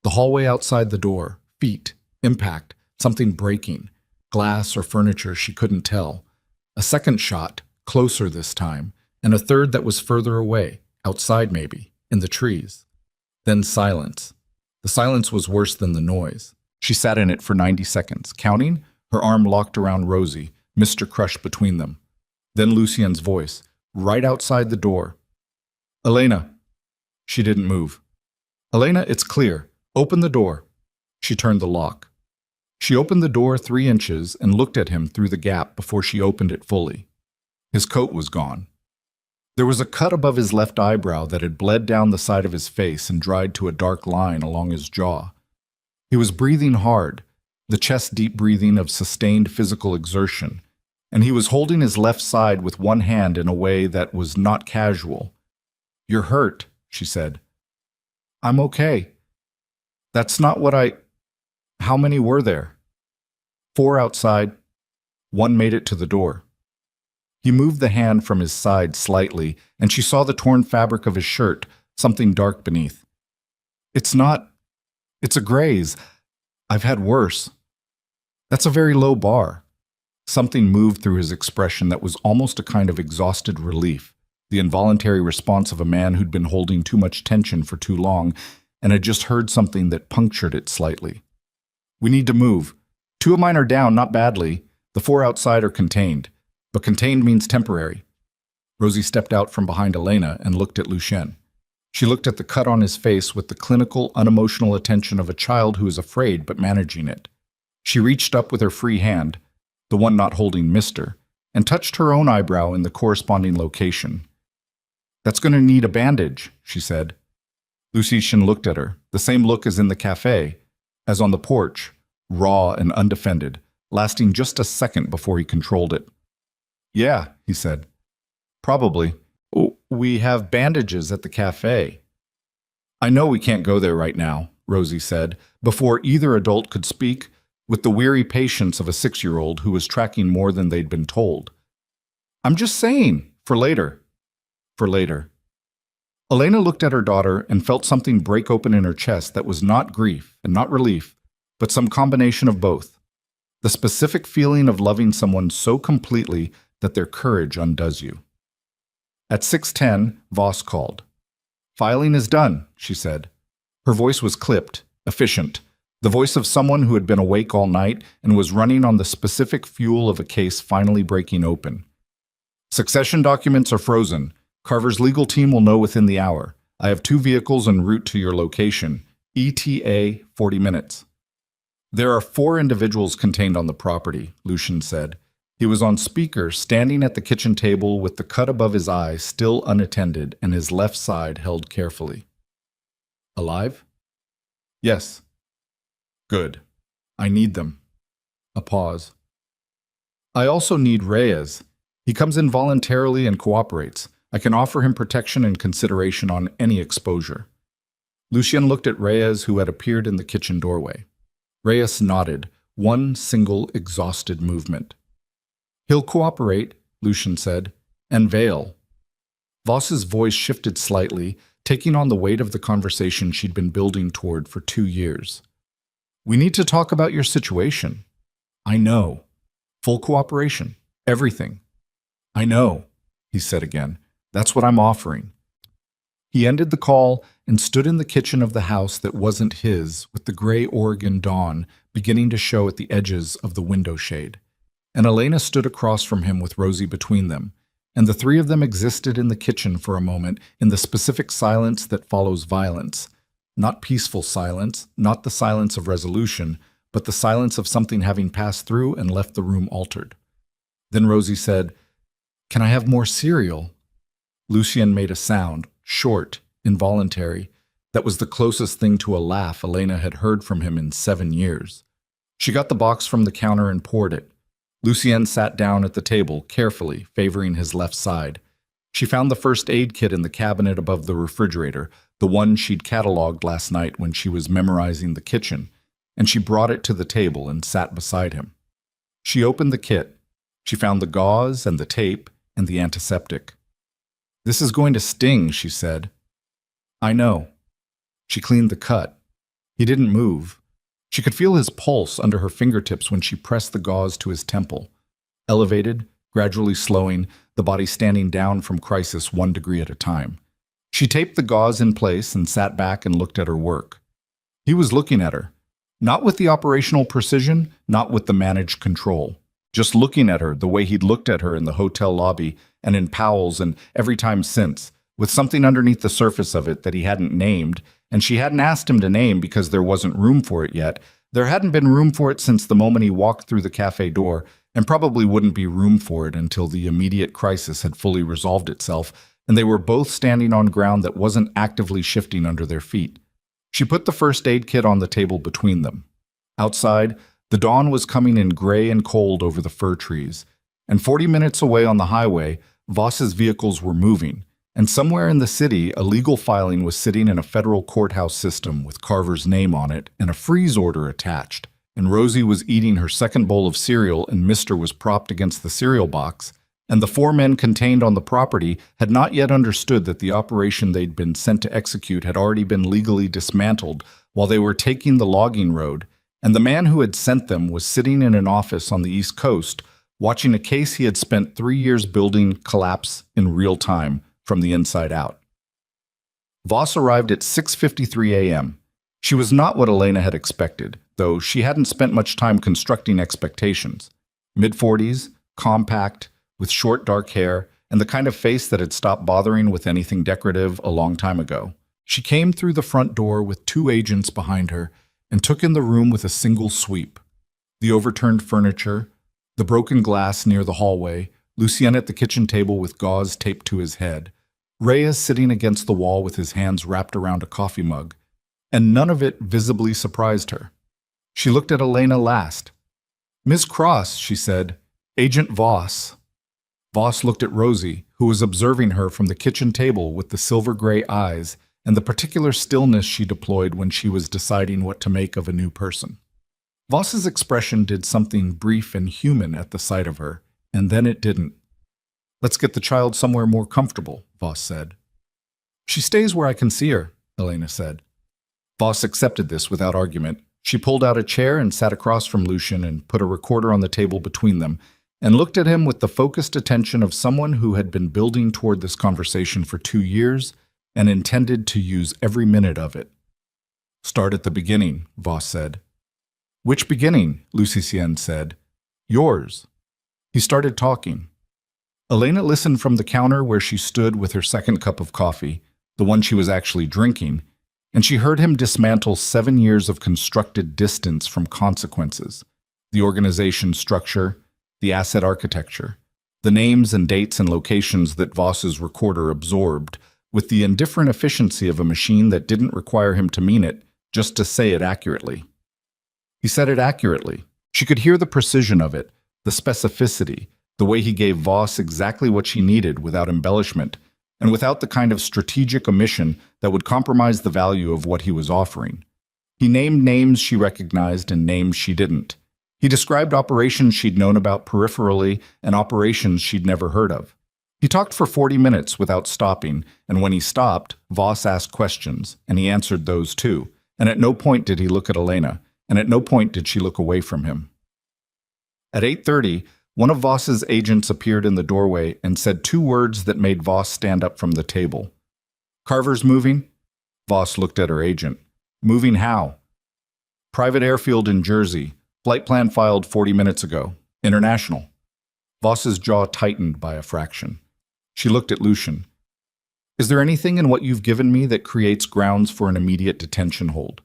The hallway outside the door, feet, impact, something breaking, glass or furniture she couldn't tell. A second shot, closer this time, and a third that was further away, outside maybe, in the trees. Then silence. The silence was worse than the noise. She sat in it for 90 seconds, counting, her arm locked around Rosie, Mr. Crush between them. Then Lucien's voice, right outside the door. "Elena." She didn't move. "Elena, it's clear. Open the door." She turned the lock. She opened the door 3 inches and looked at him through the gap before she opened it fully. His coat was gone. There was a cut above his left eyebrow that had bled down the side of his face and dried to a dark line along his jaw. He was breathing hard, the chest-deep breathing of sustained physical exertion, and he was holding his left side with one hand in a way that was not casual. "You're hurt," she said. "I'm okay. That's not what I—" "How many were there?" "4 outside. 1 made it to the door." He moved the hand from his side slightly, and she saw the torn fabric of his shirt, something dark beneath. It's a graze. I've had worse." "That's a very low bar." Something moved through his expression that was almost a kind of exhausted relief, the involuntary response of a man who'd been holding too much tension for too long and had just heard something that punctured it slightly. "We need to move. 2 of mine are down, not badly. The 4 outside are contained. But contained means temporary." Rosie stepped out from behind Elena and looked at Lucien. She looked at the cut on his face with the clinical, unemotional attention of a child who is afraid but managing it. She reached up with her free hand, the one not holding Mister, and touched her own eyebrow in the corresponding location. "That's going to need a bandage," she said. Lucien looked at her, the same look as in the café, as on the porch, raw and undefended, lasting just a second before he controlled it. "Yeah," he said. "Probably. We have bandages at the café." "I know we can't go there right now," Rosie said, before either adult could speak, with the weary patience of a 6-year-old who was tracking more than they'd been told. "I'm just saying, for later." For later. Elena looked at her daughter and felt something break open in her chest that was not grief and not relief, but some combination of both. The specific feeling of loving someone so completely that their courage undoes you. At 6:10, Voss called. "Filing is done," she said. Her voice was clipped, efficient, the voice of someone who had been awake all night and was running on the specific fuel of a case finally breaking open. "Succession documents are frozen. Carver's legal team will know within the hour. I have 2 vehicles en route to your location. ETA 40 minutes. "There are 4 individuals contained on the property," Lucien said. He was on speaker, standing at the kitchen table with the cut above his eye still unattended and his left side held carefully. "Alive?" "Yes." "Good. I need them." A pause. "I also need Reyes. He comes in voluntarily and cooperates. I can offer him protection and consideration on any exposure." Lucien looked at Reyes, who had appeared in the kitchen doorway. Reyes nodded, one single exhausted movement. "He'll cooperate," Lucien said, "and Vale." Voss's voice shifted slightly, taking on the weight of the conversation she'd been building toward for 2 years. We need to talk about your situation. I know. Full cooperation. Everything. I know, he said again. That's what I'm offering. He ended the call and stood in the kitchen of the house that wasn't his, with the gray Oregon dawn beginning to show at the edges of the window shade. And Elena stood across from him with Rosie between them, and the three of them existed in the kitchen for a moment in the specific silence that follows violence. Not peaceful silence, not the silence of resolution, but the silence of something having passed through and left the room altered. Then Rosie said, "Can I have more cereal?" Lucien made a sound, short, involuntary, that was the closest thing to a laugh Elena had heard from him in 7 years. She got the box from the counter and poured it. Lucien sat down at the table, carefully, favoring his left side. She found the first aid kit in the cabinet above the refrigerator, the one she'd cataloged last night when she was memorizing the kitchen, and she brought it to the table and sat beside him. She opened the kit. She found the gauze and the tape and the antiseptic. "This is going to sting," she said. "I know." She cleaned the cut. He didn't move. She could feel his pulse under her fingertips when she pressed the gauze to his temple. Elevated, gradually slowing, the body standing down from crisis 1 degree at a time. She taped the gauze in place and sat back and looked at her work. He was looking at her. Not with the operational precision, not with the managed control. Just looking at her the way he'd looked at her in the hotel lobby and in Powell's and every time since, with something underneath the surface of it that he hadn't named, and she hadn't asked him to name because there wasn't room for it yet. There hadn't been room for it since the moment he walked through the cafe door, and probably wouldn't be room for it until the immediate crisis had fully resolved itself, and they were both standing on ground that wasn't actively shifting under their feet. She put the first aid kit on the table between them. Outside, the dawn was coming in gray and cold over the fir trees, and 40 minutes away on the highway, Voss's vehicles were moving, and somewhere in the city, a legal filing was sitting in a federal courthouse system with Carver's name on it and a freeze order attached, and Rosie was eating her second bowl of cereal and Mister was propped against the cereal box, and the 4 men contained on the property had not yet understood that the operation they'd been sent to execute had already been legally dismantled while they were taking the logging road, and the man who had sent them was sitting in an office on the East Coast, watching a case he had spent 3 years building collapse in real time from the inside out. Voss arrived at 6:53 a.m. She was not what Elena had expected, though she hadn't spent much time constructing expectations. Mid-40s, compact, with short dark hair, and the kind of face that had stopped bothering with anything decorative a long time ago. She came through the front door with 2 agents behind her and took in the room with a single sweep. The overturned furniture, the broken glass near the hallway, Lucien at the kitchen table with gauze taped to his head, Reyes sitting against the wall with his hands wrapped around a coffee mug, and none of it visibly surprised her. She looked at Elena last. "Miss Cross," she said, "Agent Voss." Voss looked at Rosie, who was observing her from the kitchen table with the silver-gray eyes and the particular stillness she deployed when she was deciding what to make of a new person. Voss's expression did something brief and human at the sight of her, and then it didn't. "Let's get the child somewhere more comfortable," Voss said. "She stays where I can see her," Elena said. Voss accepted this without argument. She pulled out a chair and sat across from Lucien and put a recorder on the table between them, and looked at him with the focused attention of someone who had been building toward this conversation for 2 years and intended to use every minute of it. "Start at the beginning," Voss said. "Which beginning?" Lucien said. "Yours." He started talking. Elena listened from the counter where she stood with her second cup of coffee, the one she was actually drinking, and she heard him dismantle 7 years of constructed distance from consequences, the organization structure, the asset architecture, the names and dates and locations that Voss's recorder absorbed, with the indifferent efficiency of a machine that didn't require him to mean it, just to say it accurately. He said it accurately. She could hear the precision of it, the specificity, the way he gave Voss exactly what she needed without embellishment, and without the kind of strategic omission that would compromise the value of what he was offering. He named names she recognized and names she didn't. He described operations she'd known about peripherally and operations she'd never heard of. He He talked for 40 minutes without stopping, and when he stopped, Voss asked questions, and he answered those too, and at no point did he look at Elena, and at no point did she look away from him. At 8:30, one of Voss's agents appeared in the doorway and said two words that made Voss stand up from the table. "Carver's moving?" Voss looked at her agent. "Moving how?" "Private airfield in Jersey. Flight plan filed 40 minutes ago. International." Voss's jaw tightened by a fraction. She looked at Lucian. "Is there anything in what you've given me that creates grounds for an immediate detention hold?"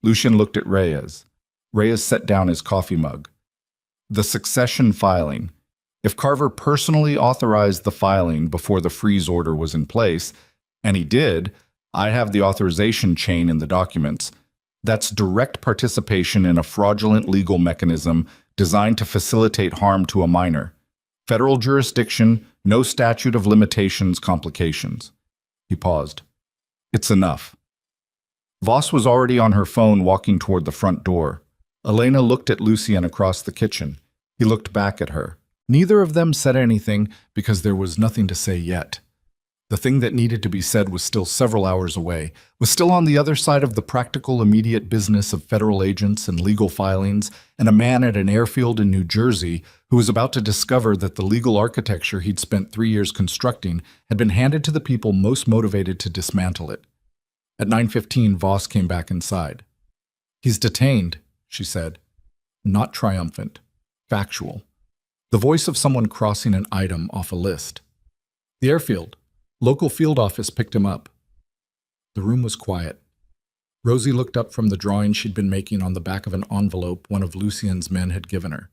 Lucian looked at Reyes. Reyes set down his coffee mug. "The succession filing. If Carver personally authorized the filing before the freeze order was in place, and he did, I have the authorization chain in the documents. That's direct participation in a fraudulent legal mechanism designed to facilitate harm to a minor. Federal jurisdiction, no statute of limitations complications." He paused. "It's enough." Voss was already on her phone walking toward the front door. Elena looked at Lucien across the kitchen. He looked back at her. Neither of them said anything because there was nothing to say yet. The thing that needed to be said was still several hours away, was still on the other side of the practical immediate business of federal agents and legal filings, and a man at an airfield in New Jersey who was about to discover that the legal architecture he'd spent 3 years constructing had been handed to the people most motivated to dismantle it. At 9:15, Voss came back inside. "He's detained," she said. Not triumphant. Factual. The voice of someone crossing an item off a list. "The airfield. Local field office picked him up." The room was quiet. Rosie looked up from the drawing she'd been making on the back of an envelope one of Lucien's men had given her.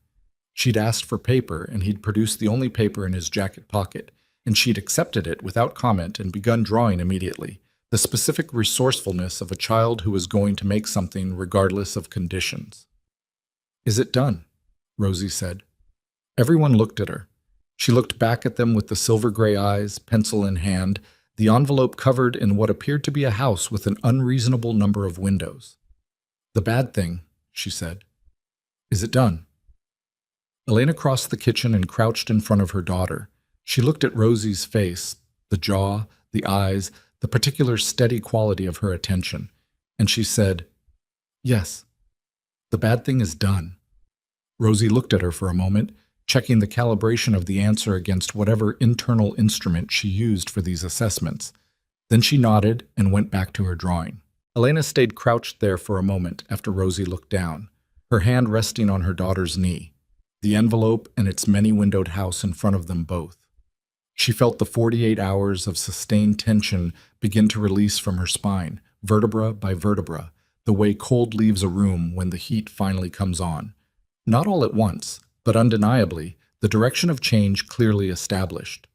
She'd asked for paper, and he'd produced the only paper in his jacket pocket, and she'd accepted it without comment and begun drawing immediately, the specific resourcefulness of a child who was going to make something regardless of conditions. "Is it done?" Rosie said. Everyone looked at her. She looked back at them with the silver-gray eyes, pencil in hand, the envelope covered in what appeared to be a house with an unreasonable number of windows. "The bad thing," she said. "Is it done?" Elena crossed the kitchen and crouched in front of her daughter. She looked at Rosie's face, the jaw, the eyes, the particular steady quality of her attention, and she said, "Yes, the bad thing is done." Rosie looked at her for a moment, checking the calibration of the answer against whatever internal instrument she used for these assessments. Then she nodded and went back to her drawing. Elena stayed crouched there for a moment after Rosie looked down, her hand resting on her daughter's knee, the envelope and its many-windowed house in front of them both. She felt the 48 hours of sustained tension begin to release from her spine, vertebra by vertebra, the way cold leaves a room when the heat finally comes on. Not all at once, but undeniably, the direction of change clearly established.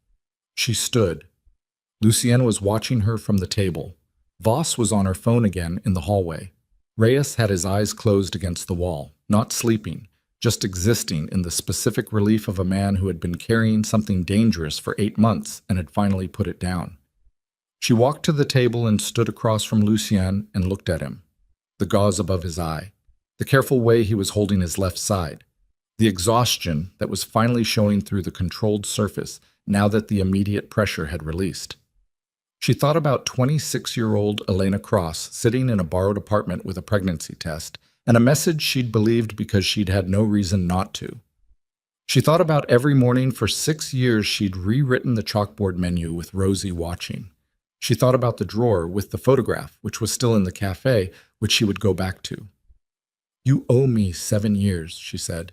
She stood. Lucien was watching her from the table. Voss was on her phone again in the hallway. Reyes had his eyes closed against the wall, not sleeping, just existing in the specific relief of a man who had been carrying something dangerous for 8 months and had finally put it down. She walked to the table and stood across from Lucien and looked at him. The gauze above his eye, the careful way he was holding his left side, the exhaustion that was finally showing through the controlled surface now that the immediate pressure had released. She thought about 26-year-old Elena Cross sitting in a borrowed apartment with a pregnancy test, and a message she'd believed because she'd had no reason not to. She thought about every morning for 6 years she'd rewritten the chalkboard menu with Rosie watching. She thought about the drawer with the photograph, which was still in the cafe, which she would go back to. "You owe me 7 years, she said.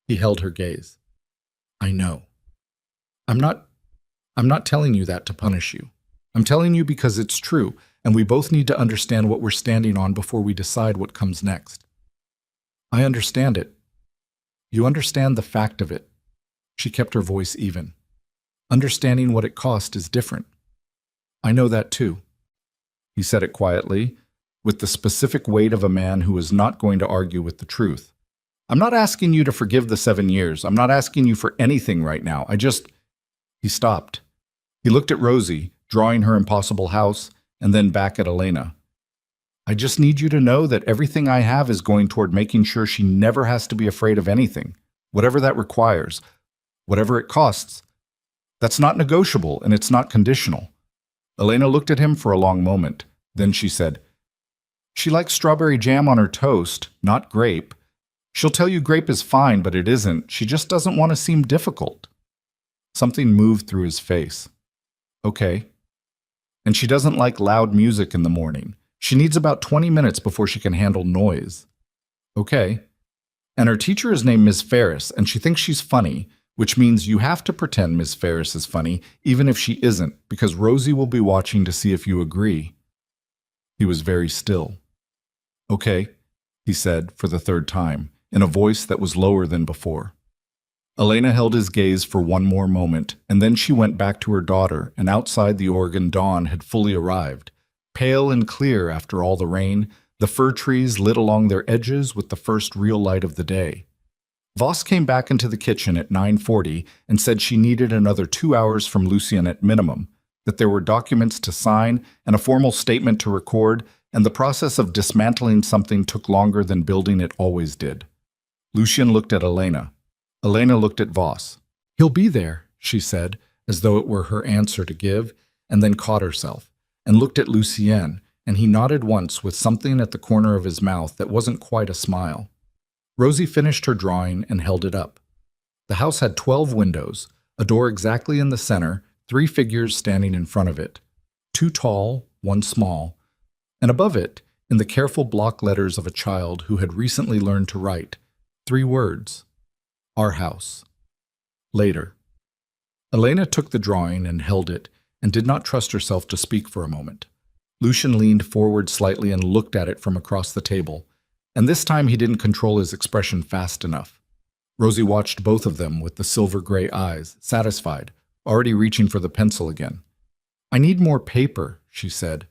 He held her gaze. "I know. I'm not telling you that to punish you. I'm telling you because it's true, and we both need to understand what we're standing on before we decide what comes next." "I understand it. You understand the fact of it." She kept her voice even. "Understanding what it cost is different." "I know that too." He said it quietly, with the specific weight of a man who is not going to argue with the truth. "I'm not asking you to forgive the 7 years. I'm not asking you for anything right now. He stopped. He looked at Rosie, drawing her impossible house, and then back at Elena. "I just need you to know that everything I have is going toward making sure she never has to be afraid of anything, whatever that requires, whatever it costs. That's not negotiable, and it's not conditional. Elena looked at him for a long moment. Then she said, she likes strawberry jam on her toast, not grape. She'll tell you grape is fine, but it isn't. She just doesn't want to seem difficult. Something moved through his face. Okay. And she doesn't like loud music in the morning. She needs about 20 minutes before she can handle noise. Okay. And her teacher is named Miss Ferris, and she thinks she's funny, which means you have to pretend Miss Ferris is funny, even if she isn't, because Rosie will be watching to see if you agree. He was very still. Okay, he said for the third time, in a voice that was lower than before. Elena held his gaze for one more moment, and then she went back to her daughter, and outside the Oregon dawn had fully arrived. Pale and clear after all the rain, the fir trees lit along their edges with the first real light of the day. Voss came back into the kitchen at 9:40 and said she needed another 2 hours from Lucien at minimum, that there were documents to sign and a formal statement to record, and the process of dismantling something took longer than building it always did. Lucien looked at Elena. Elena looked at Voss. He'll be there, she said, as though it were her answer to give, and then caught herself, and looked at Lucien, and he nodded once with something at the corner of his mouth that wasn't quite a smile. Rosie finished her drawing and held it up. The house had 12 windows, a door exactly in the center, 3 figures standing in front of it, 2 tall, 1 small, and above it, in the careful block letters of a child who had recently learned to write, 3 words. Our house. Later. Elena took the drawing and held it, and did not trust herself to speak for a moment. Lucien leaned forward slightly and looked at it from across the table, and this time he didn't control his expression fast enough. Rosie watched both of them with the silver-gray eyes, satisfied, already reaching for the pencil again. I need more paper, she said.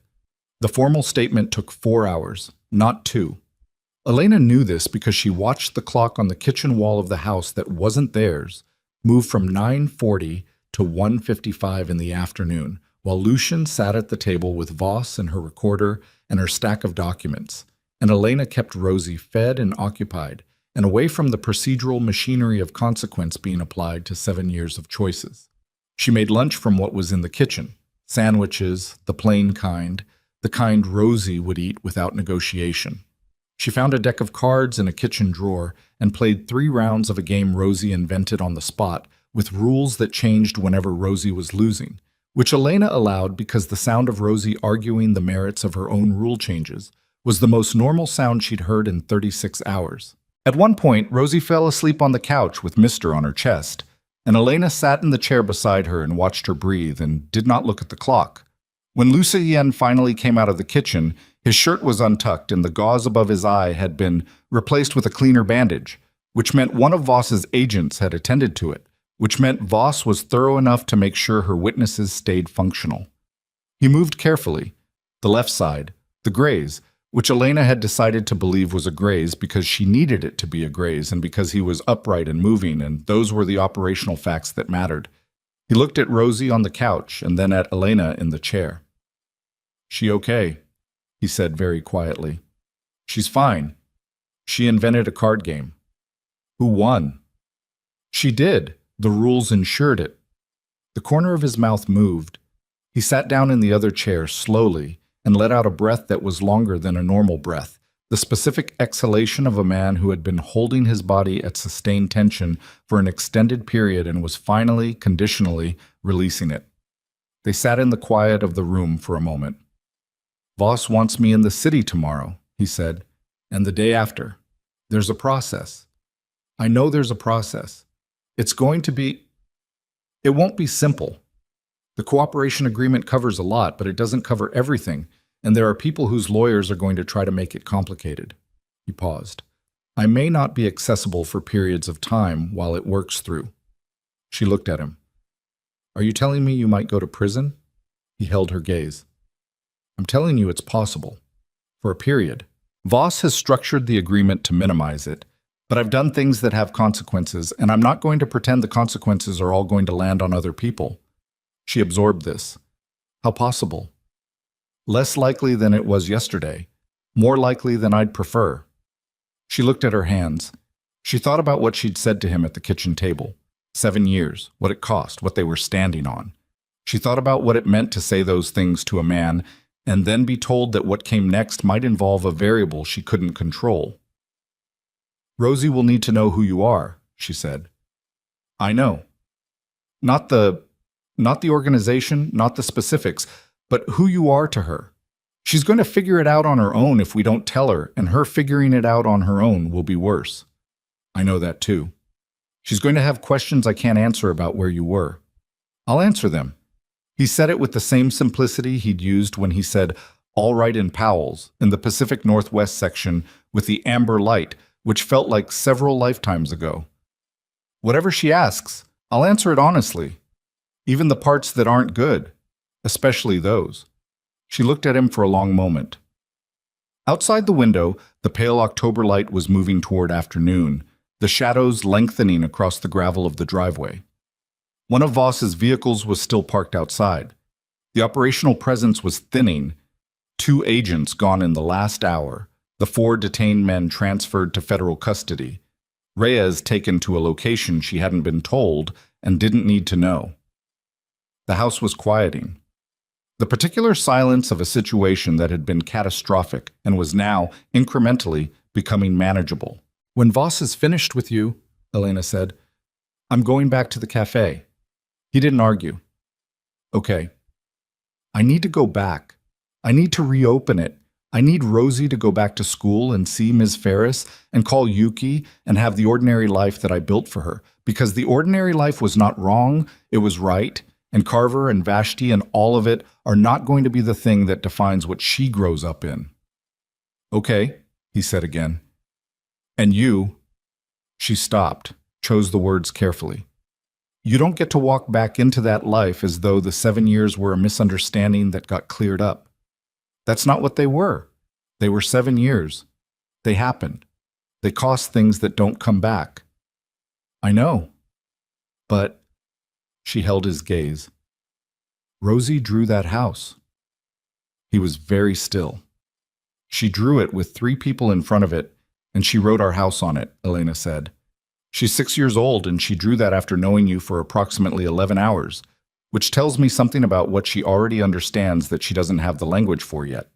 The formal statement took 4 hours, not 2. Elena knew this because she watched the clock on the kitchen wall of the house that wasn't theirs move from 9:40 to 1:55 in the afternoon, while Lucien sat at the table with Voss and her recorder and her stack of documents, and Elena kept Rosie fed and occupied, and away from the procedural machinery of consequence being applied to 7 years of choices. She made lunch from what was in the kitchen, sandwiches, the plain kind, the kind Rosie would eat without negotiation. She found a deck of cards in a kitchen drawer and played 3 rounds of a game Rosie invented on the spot, with rules that changed whenever Rosie was losing, which Elena allowed because the sound of Rosie arguing the merits of her own rule changes was the most normal sound she'd heard in 36 hours. At one point, Rosie fell asleep on the couch with Mister on her chest, and Elena sat in the chair beside her and watched her breathe and did not look at the clock. When Lucien finally came out of the kitchen, his shirt was untucked and the gauze above his eye had been replaced with a cleaner bandage, which meant one of Voss's agents had attended to it, which meant Voss was thorough enough to make sure her witnesses stayed functional. He moved carefully. The left side, the graze, which Elena had decided to believe was a graze because she needed it to be a graze and because he was upright and moving, and those were the operational facts that mattered. He looked at Rosie on the couch and then at Elena in the chair. She okay? He said very quietly. She's fine. She invented a card game. Who won? She did. The rules ensured it. The corner of his mouth moved. He sat down in the other chair slowly and let out a breath that was longer than a normal breath, the specific exhalation of a man who had been holding his body at sustained tension for an extended period and was finally, conditionally, releasing it. They sat in the quiet of the room for a moment. Voss wants me in the city tomorrow, he said, and the day after. There's a process. I know there's a process. It won't be simple. The cooperation agreement covers a lot, but it doesn't cover everything, and there are people whose lawyers are going to try to make it complicated. He paused. I may not be accessible for periods of time while it works through. She looked at him. Are you telling me you might go to prison? He held her gaze. I'm telling you it's possible. For a period. Voss has structured the agreement to minimize it, but I've done things that have consequences, and I'm not going to pretend the consequences are all going to land on other people. She absorbed this. How possible? Less likely than it was yesterday. More likely than I'd prefer. She looked at her hands. She thought about what she'd said to him at the kitchen table. 7 years, what it cost, what they were standing on. She thought about what it meant to say those things to a man and then be told that what came next might involve a variable she couldn't control. Rosie will need to know who you are, she said. I know. Not the organization, not the specifics, but who you are to her. She's going to figure it out on her own if we don't tell her, and her figuring it out on her own will be worse. I know that too. She's going to have questions I can't answer about where you were. I'll answer them. He said it with the same simplicity he'd used when he said, "All right" in Powell's, in the Pacific Northwest section with the amber light, which felt like several lifetimes ago. Whatever she asks, I'll answer it honestly. Even the parts that aren't good, especially those. She looked at him for a long moment. Outside the window, the pale October light was moving toward afternoon, the shadows lengthening across the gravel of the driveway. One of Voss's vehicles was still parked outside. The operational presence was thinning. 2 agents gone in the last hour, the 4 detained men transferred to federal custody. Reyes taken to a location she hadn't been told and didn't need to know. The house was quieting. The particular silence of a situation that had been catastrophic and was now, incrementally, becoming manageable. When Voss is finished with you, Elena said, I'm going back to the cafe. He didn't argue. Okay. I need to go back. I need to reopen it. I need Rosie to go back to school and see Ms. Ferris and call Yuki and have the ordinary life that I built for her. Because the ordinary life was not wrong, it was right. And Carver and Vashti and all of it are not going to be the thing that defines what she grows up in. Okay, he said again. And you, she stopped, chose the words carefully. You don't get to walk back into that life as though the 7 years were a misunderstanding that got cleared up. That's not what they were. They were 7 years. They happened. They cost things that don't come back. I know. But she held his gaze. Rosie drew that house. He was very still. She drew it with 3 people in front of it, and she wrote our house on it, Elena said. She's 6 years old, and she drew that after knowing you for approximately 11 hours, which tells me something about what she already understands that she doesn't have the language for yet.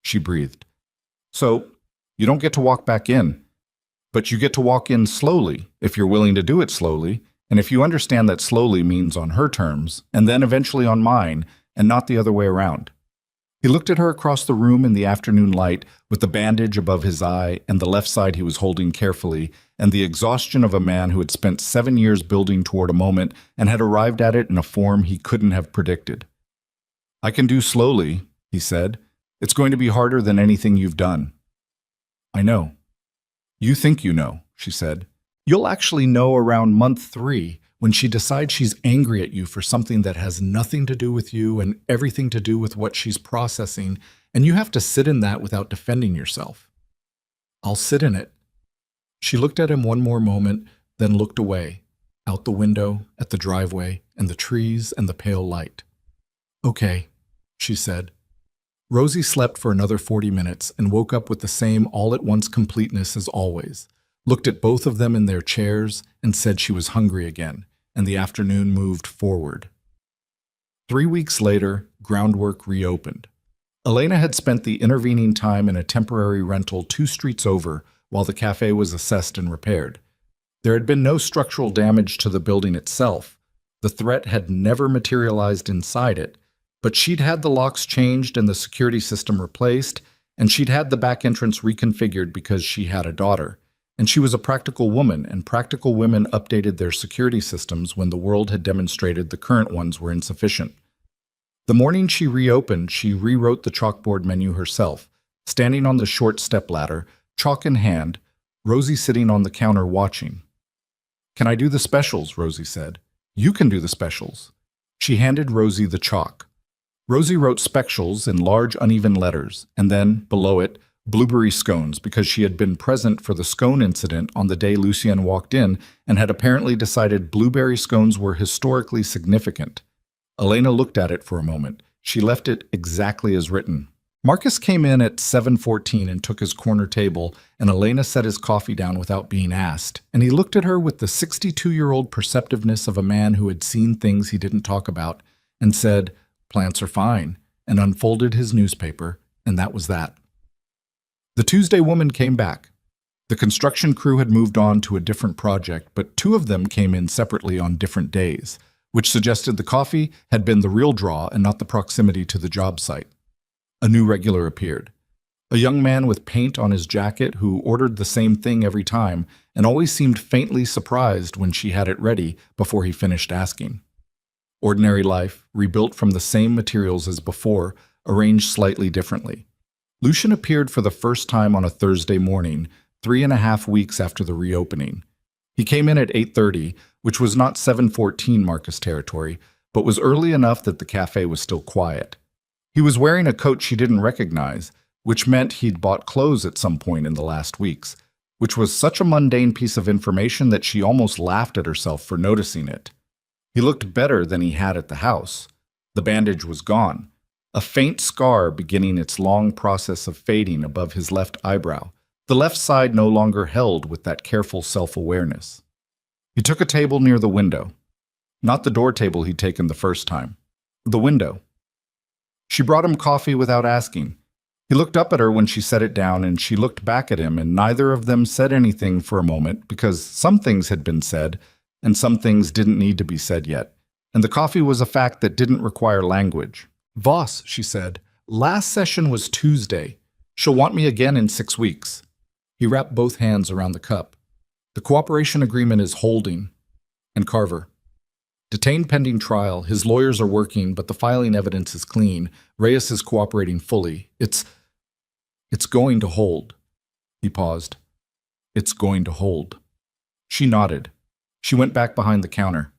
She breathed. So, you don't get to walk back in, but you get to walk in slowly, if you're willing to do it slowly, and if you understand that slowly means on her terms, and then eventually on mine, and not the other way around. He looked at her across the room in the afternoon light, with the bandage above his eye and the left side he was holding carefully, and the exhaustion of a man who had spent 7 years building toward a moment and had arrived at it in a form he couldn't have predicted. I can do slowly, he said. It's going to be harder than anything you've done. I know. You think you know, she said. You'll actually know around month 3, when she decides she's angry at you for something that has nothing to do with you and everything to do with what she's processing, and you have to sit in that without defending yourself. I'll sit in it. She looked at him one more moment, then looked away, out the window, at the driveway, and the trees and the pale light. Okay, she said. Rosie slept for another 40 minutes and woke up with the same all-at-once completeness as always, looked at both of them in their chairs, and said she was hungry again, and the afternoon moved forward. 3 weeks later, groundwork reopened. Elena had spent the intervening time in a temporary rental 2 streets over while the cafe was assessed and repaired. There had been no structural damage to the building itself. The threat had never materialized inside it, but she'd had the locks changed and the security system replaced, and she'd had the back entrance reconfigured because she had a daughter. And she was a practical woman, and practical women updated their security systems when the world had demonstrated the current ones were insufficient. The morning she reopened, she rewrote the chalkboard menu herself, standing on the short stepladder, chalk in hand, Rosie sitting on the counter watching. Can I do the specials? Rosie said. You can do the specials. She handed Rosie the chalk. Rosie wrote specials in large uneven letters, and then, below it, blueberry scones, because she had been present for the scone incident on the day Lucien walked in and had apparently decided blueberry scones were historically significant. Elena looked at it for a moment. She left it exactly as written. Marcus came in at 7:14 and took his corner table, and Elena set his coffee down without being asked, and he looked at her with the 62-year-old perceptiveness of a man who had seen things he didn't talk about, and said, "Plants are fine," and unfolded his newspaper, and that was that. The Tuesday woman came back. The construction crew had moved on to a different project, but two of them came in separately on different days, which suggested the coffee had been the real draw and not the proximity to the job site. A new regular appeared. A young man with paint on his jacket who ordered the same thing every time and always seemed faintly surprised when she had it ready before he finished asking. Ordinary life, rebuilt from the same materials as before, arranged slightly differently. Lucian appeared for the first time on a Thursday morning, 3.5 weeks after the reopening. He came in at 8:30, which was not 7:14 Marcus territory, but was early enough that the cafe was still quiet. He was wearing a coat she didn't recognize, which meant he'd bought clothes at some point in the last weeks, which was such a mundane piece of information that she almost laughed at herself for noticing it. He looked better than he had at the house. The bandage was gone, a faint scar beginning its long process of fading above his left eyebrow, the left side no longer held with that careful self-awareness. He took a table near the window. Not the door table he'd taken the first time. The window. She brought him coffee without asking. He looked up at her when she set it down, and she looked back at him, and neither of them said anything for a moment because some things had been said, and some things didn't need to be said yet. And the coffee was a fact that didn't require language. "Voss," she said, "last session was Tuesday. She'll want me again in 6 weeks." He wrapped both hands around the cup. "The cooperation agreement is holding." And Carver. "Detained pending trial. His lawyers are working, but the filing evidence is clean. Reyes is cooperating fully. It's going to hold." He paused. "It's going to hold." She nodded. She went back behind the counter.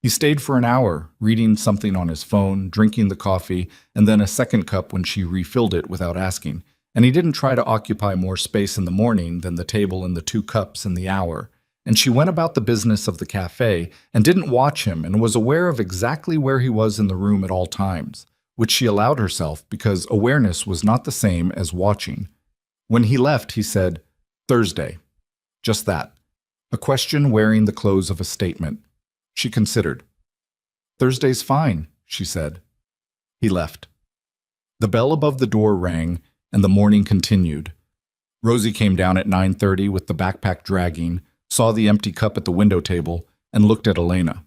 He stayed for an hour, reading something on his phone, drinking the coffee, and then a second cup when she refilled it without asking. And he didn't try to occupy more space in the morning than the table and the 2 cups in the hour. And she went about the business of the cafe and didn't watch him and was aware of exactly where he was in the room at all times, which she allowed herself because awareness was not the same as watching. When he left, he said, "Thursday." Just that. A question wearing the clothes of a statement. She considered. "Thursday's fine," she said. He left. The bell above the door rang, and the morning continued. Rosie came down at 9:30 with the backpack dragging, saw the empty cup at the window table, and looked at Elena.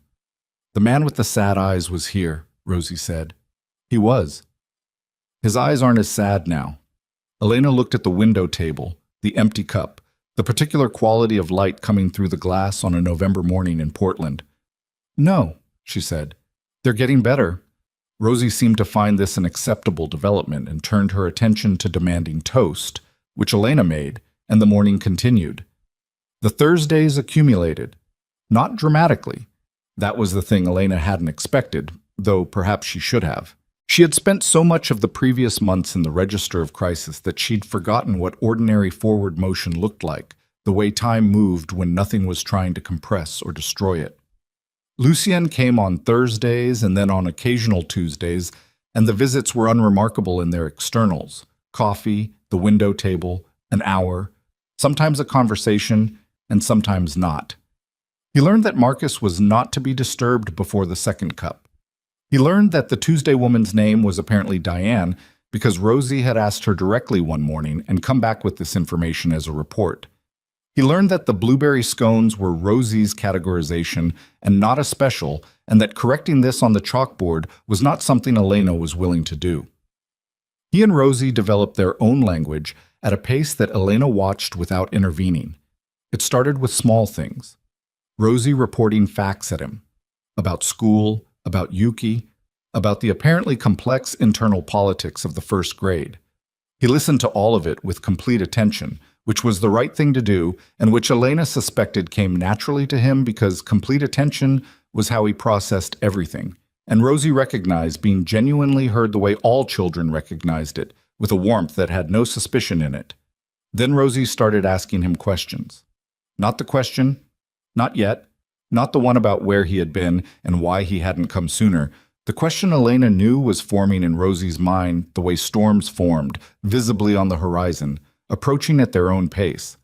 "The man with the sad eyes was here," Rosie said. He was. His eyes aren't as sad now. Elena looked at the window table, the empty cup, the particular quality of light coming through the glass on a November morning in Portland. "No," she said. "They're getting better." Rosie seemed to find this an acceptable development and turned her attention to demanding toast, which Elena made, and the morning continued. The Thursdays accumulated. Not dramatically. That was the thing Elena hadn't expected, though perhaps she should have. She had spent so much of the previous months in the register of crisis that she'd forgotten what ordinary forward motion looked like, the way time moved when nothing was trying to compress or destroy it. Lucien came on Thursdays and then on occasional Tuesdays, and the visits were unremarkable in their externals: coffee, the window table, an hour, sometimes a conversation, and sometimes not. He learned that Marcus was not to be disturbed before the second cup. He learned that the Tuesday woman's name was apparently Diane because Rosie had asked her directly one morning and come back with this information as a report. He learned that the blueberry scones were Rosie's categorization and not a special, and that correcting this on the chalkboard was not something Elena was willing to do. He and Rosie developed their own language at a pace that Elena watched without intervening. It started with small things. Rosie reporting facts at him. About school, about Yuki, about the apparently complex internal politics of the first grade. He listened to all of it with complete attention, which was the right thing to do, and which Elena suspected came naturally to him because complete attention was how he processed everything. And Rosie recognized being genuinely heard the way all children recognized it, with a warmth that had no suspicion in it. Then Rosie started asking him questions. Not the question, not yet, not the one about where he had been and why he hadn't come sooner, The question Elena knew was forming in Rosie's mind the way storms formed, visibly on the horizon, approaching at their own pace.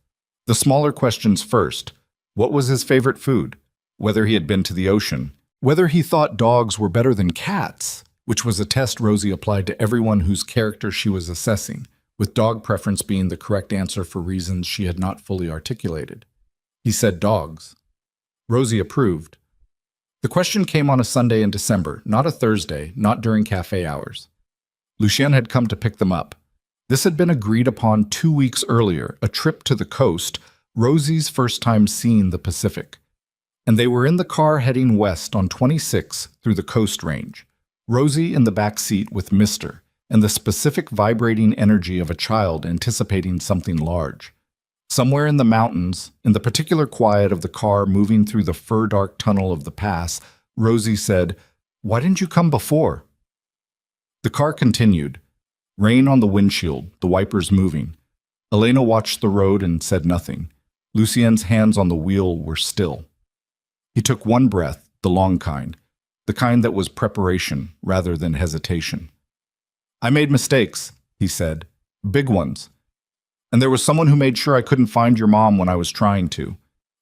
The smaller questions first. What was his favorite food? Whether he had been to the ocean. Whether he thought dogs were better than cats, which was a test Rosie applied to everyone whose character she was assessing, with dog preference being the correct answer for reasons she had not fully articulated. He said dogs. Rosie approved. The question came on a Sunday in December, not a Thursday, not during cafe hours. Lucien had come to pick them up. This had been agreed upon 2 weeks earlier, a trip to the coast, Rosie's first time seeing the Pacific. And they were in the car heading west on 26 through the Coast Range, Rosie in the back seat with Mr., and the specific vibrating energy of a child anticipating something large. Somewhere in the mountains, in the particular quiet of the car moving through the fur-dark tunnel of the pass, Rosie said, "Why didn't you come before?" The car continued. Rain on the windshield, the wipers moving. Elena watched the road and said nothing. Lucien's hands on the wheel were still. He took one breath, the long kind, the kind that was preparation rather than hesitation. "I made mistakes," he said. "Big ones. And there was someone who made sure I couldn't find your mom when I was trying to.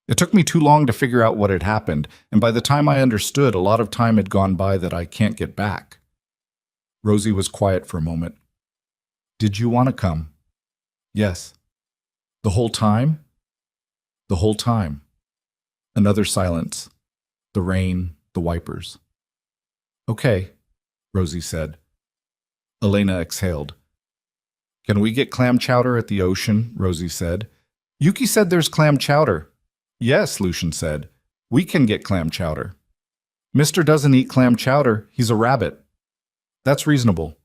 It took me too long to figure out what had happened, and by the time I understood, a lot of time had gone by that I can't get back." Rosie was quiet for a moment. "Did you want to come?" "Yes." "The whole time?" "The whole time." Another silence. The rain, the wipers. "Okay," Rosie said. Elena exhaled. "Can we get clam chowder at the ocean?" Rosie said. "Yuki said there's clam chowder." "Yes," Lucien said. "We can get clam chowder." "Mister doesn't eat clam chowder. He's a rabbit." "That's reasonable."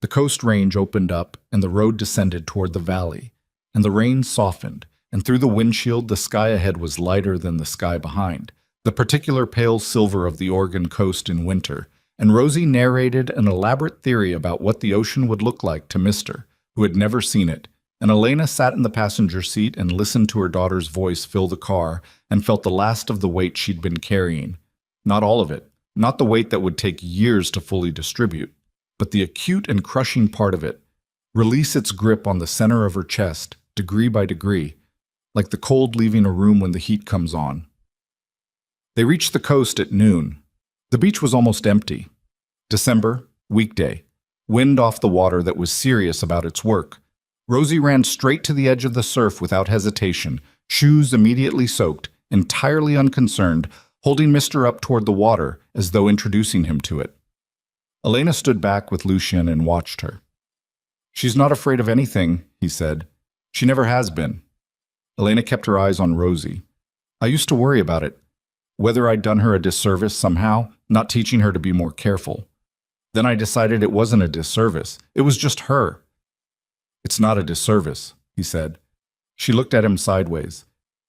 The coast range opened up, and the road descended toward the valley, and the rain softened, and through the windshield the sky ahead was lighter than the sky behind, the particular pale silver of the Oregon coast in winter, and Rosie narrated an elaborate theory about what the ocean would look like to Mister, who had never seen it, and Elena sat in the passenger seat and listened to her daughter's voice fill the car and felt the last of the weight she'd been carrying. Not all of it, not the weight that would take years to fully distribute, but the acute and crushing part of it, release its grip on the center of her chest, degree by degree, like the cold leaving a room when the heat comes on. They reached the coast at noon. The beach was almost empty. December, weekday. Wind off the water that was serious about its work. Rosie ran straight to the edge of the surf without hesitation, shoes immediately soaked, entirely unconcerned, holding Mister up toward the water as though introducing him to it. Elena stood back with Lucien and watched her. "She's not afraid of anything," he said. "She never has been." Elena kept her eyes on Rosie. "I used to worry about it. Whether I'd done her a disservice somehow, not teaching her to be more careful. Then I decided it wasn't a disservice. It was just her." "It's not a disservice," he said. She looked at him sideways.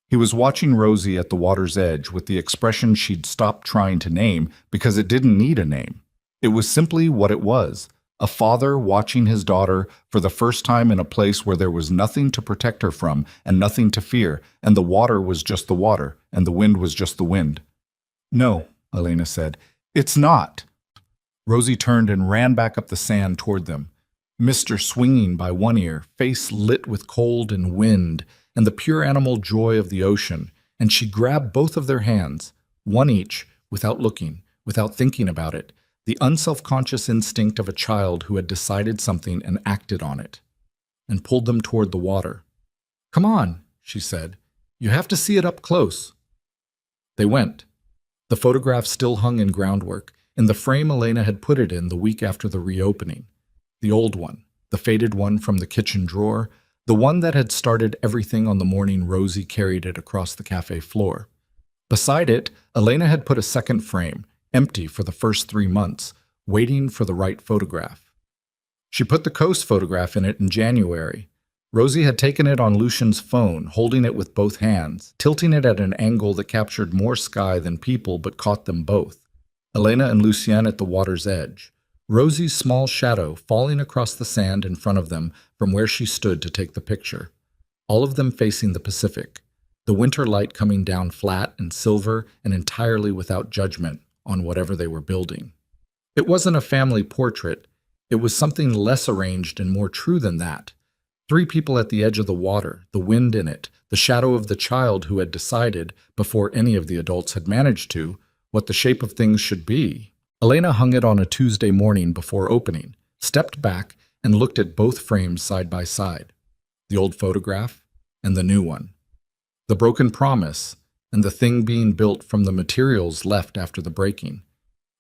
He was watching Rosie at the water's edge with the expression she'd stopped trying to name because it didn't need a name. It was simply what it was, a father watching his daughter for the first time in a place where there was nothing to protect her from and nothing to fear, and the water was just the water, and the wind was just the wind. "No," Elena said. "It's not." Rosie turned and ran back up the sand toward them, Mister swinging by one ear, face lit with cold and wind, and the pure animal joy of the ocean, and she grabbed both of their hands, one each, without looking, without thinking about it, the unself-conscious instinct of a child who had decided something and acted on it, and pulled them toward the water. "Come on," she said. "You have to see it up close." They went. The photograph still hung in groundwork, in the frame Elena had put it in the week after the reopening. The old one, the faded one from the kitchen drawer, the one that had started everything on the morning Rosie carried it across the cafe floor. Beside it, Elena had put a second frame, empty for the first 3 months, waiting for the right photograph. She put the coast photograph in it in January. Rosie had taken it on Lucien's phone, holding it with both hands, tilting it at an angle that captured more sky than people but caught them both. Elena and Lucien at the water's edge. Rosie's small shadow falling across the sand in front of them from where she stood to take the picture. All of them facing the Pacific, the winter light coming down flat and silver and entirely without judgment on whatever they were building. It wasn't a family portrait. It was something less arranged and more true than that. Three people at the edge of the water, the wind in it, the shadow of the child who had decided, before any of the adults had managed to, what the shape of things should be. Elena hung it on a Tuesday morning before opening, stepped back, and looked at both frames side by side, the old photograph and the new one, the broken promise and the thing being built from the materials left after the breaking.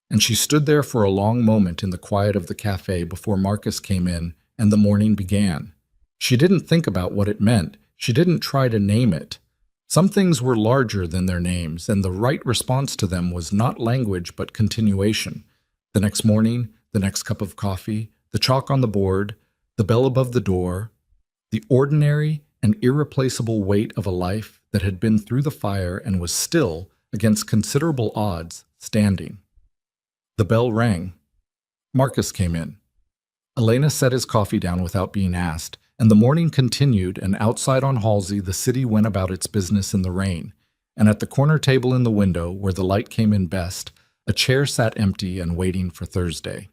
And she stood there for a long moment in the quiet of the cafe before Marcus came in and the morning began. She didn't think about what it meant. She didn't try to name it. Some things were larger than their names, and the right response to them was not language but continuation. The next morning, the next cup of coffee, the chalk on the board, the bell above the door, the ordinary and irreplaceable weight of a life that had been through the fire and was still, against considerable odds, standing. The bell rang. Marcus came in. Elena set his coffee down without being asked, and the morning continued, and outside on Halsey the city went about its business in the rain, and at the corner table in the window, where the light came in best, a chair sat empty and waiting for Thursday.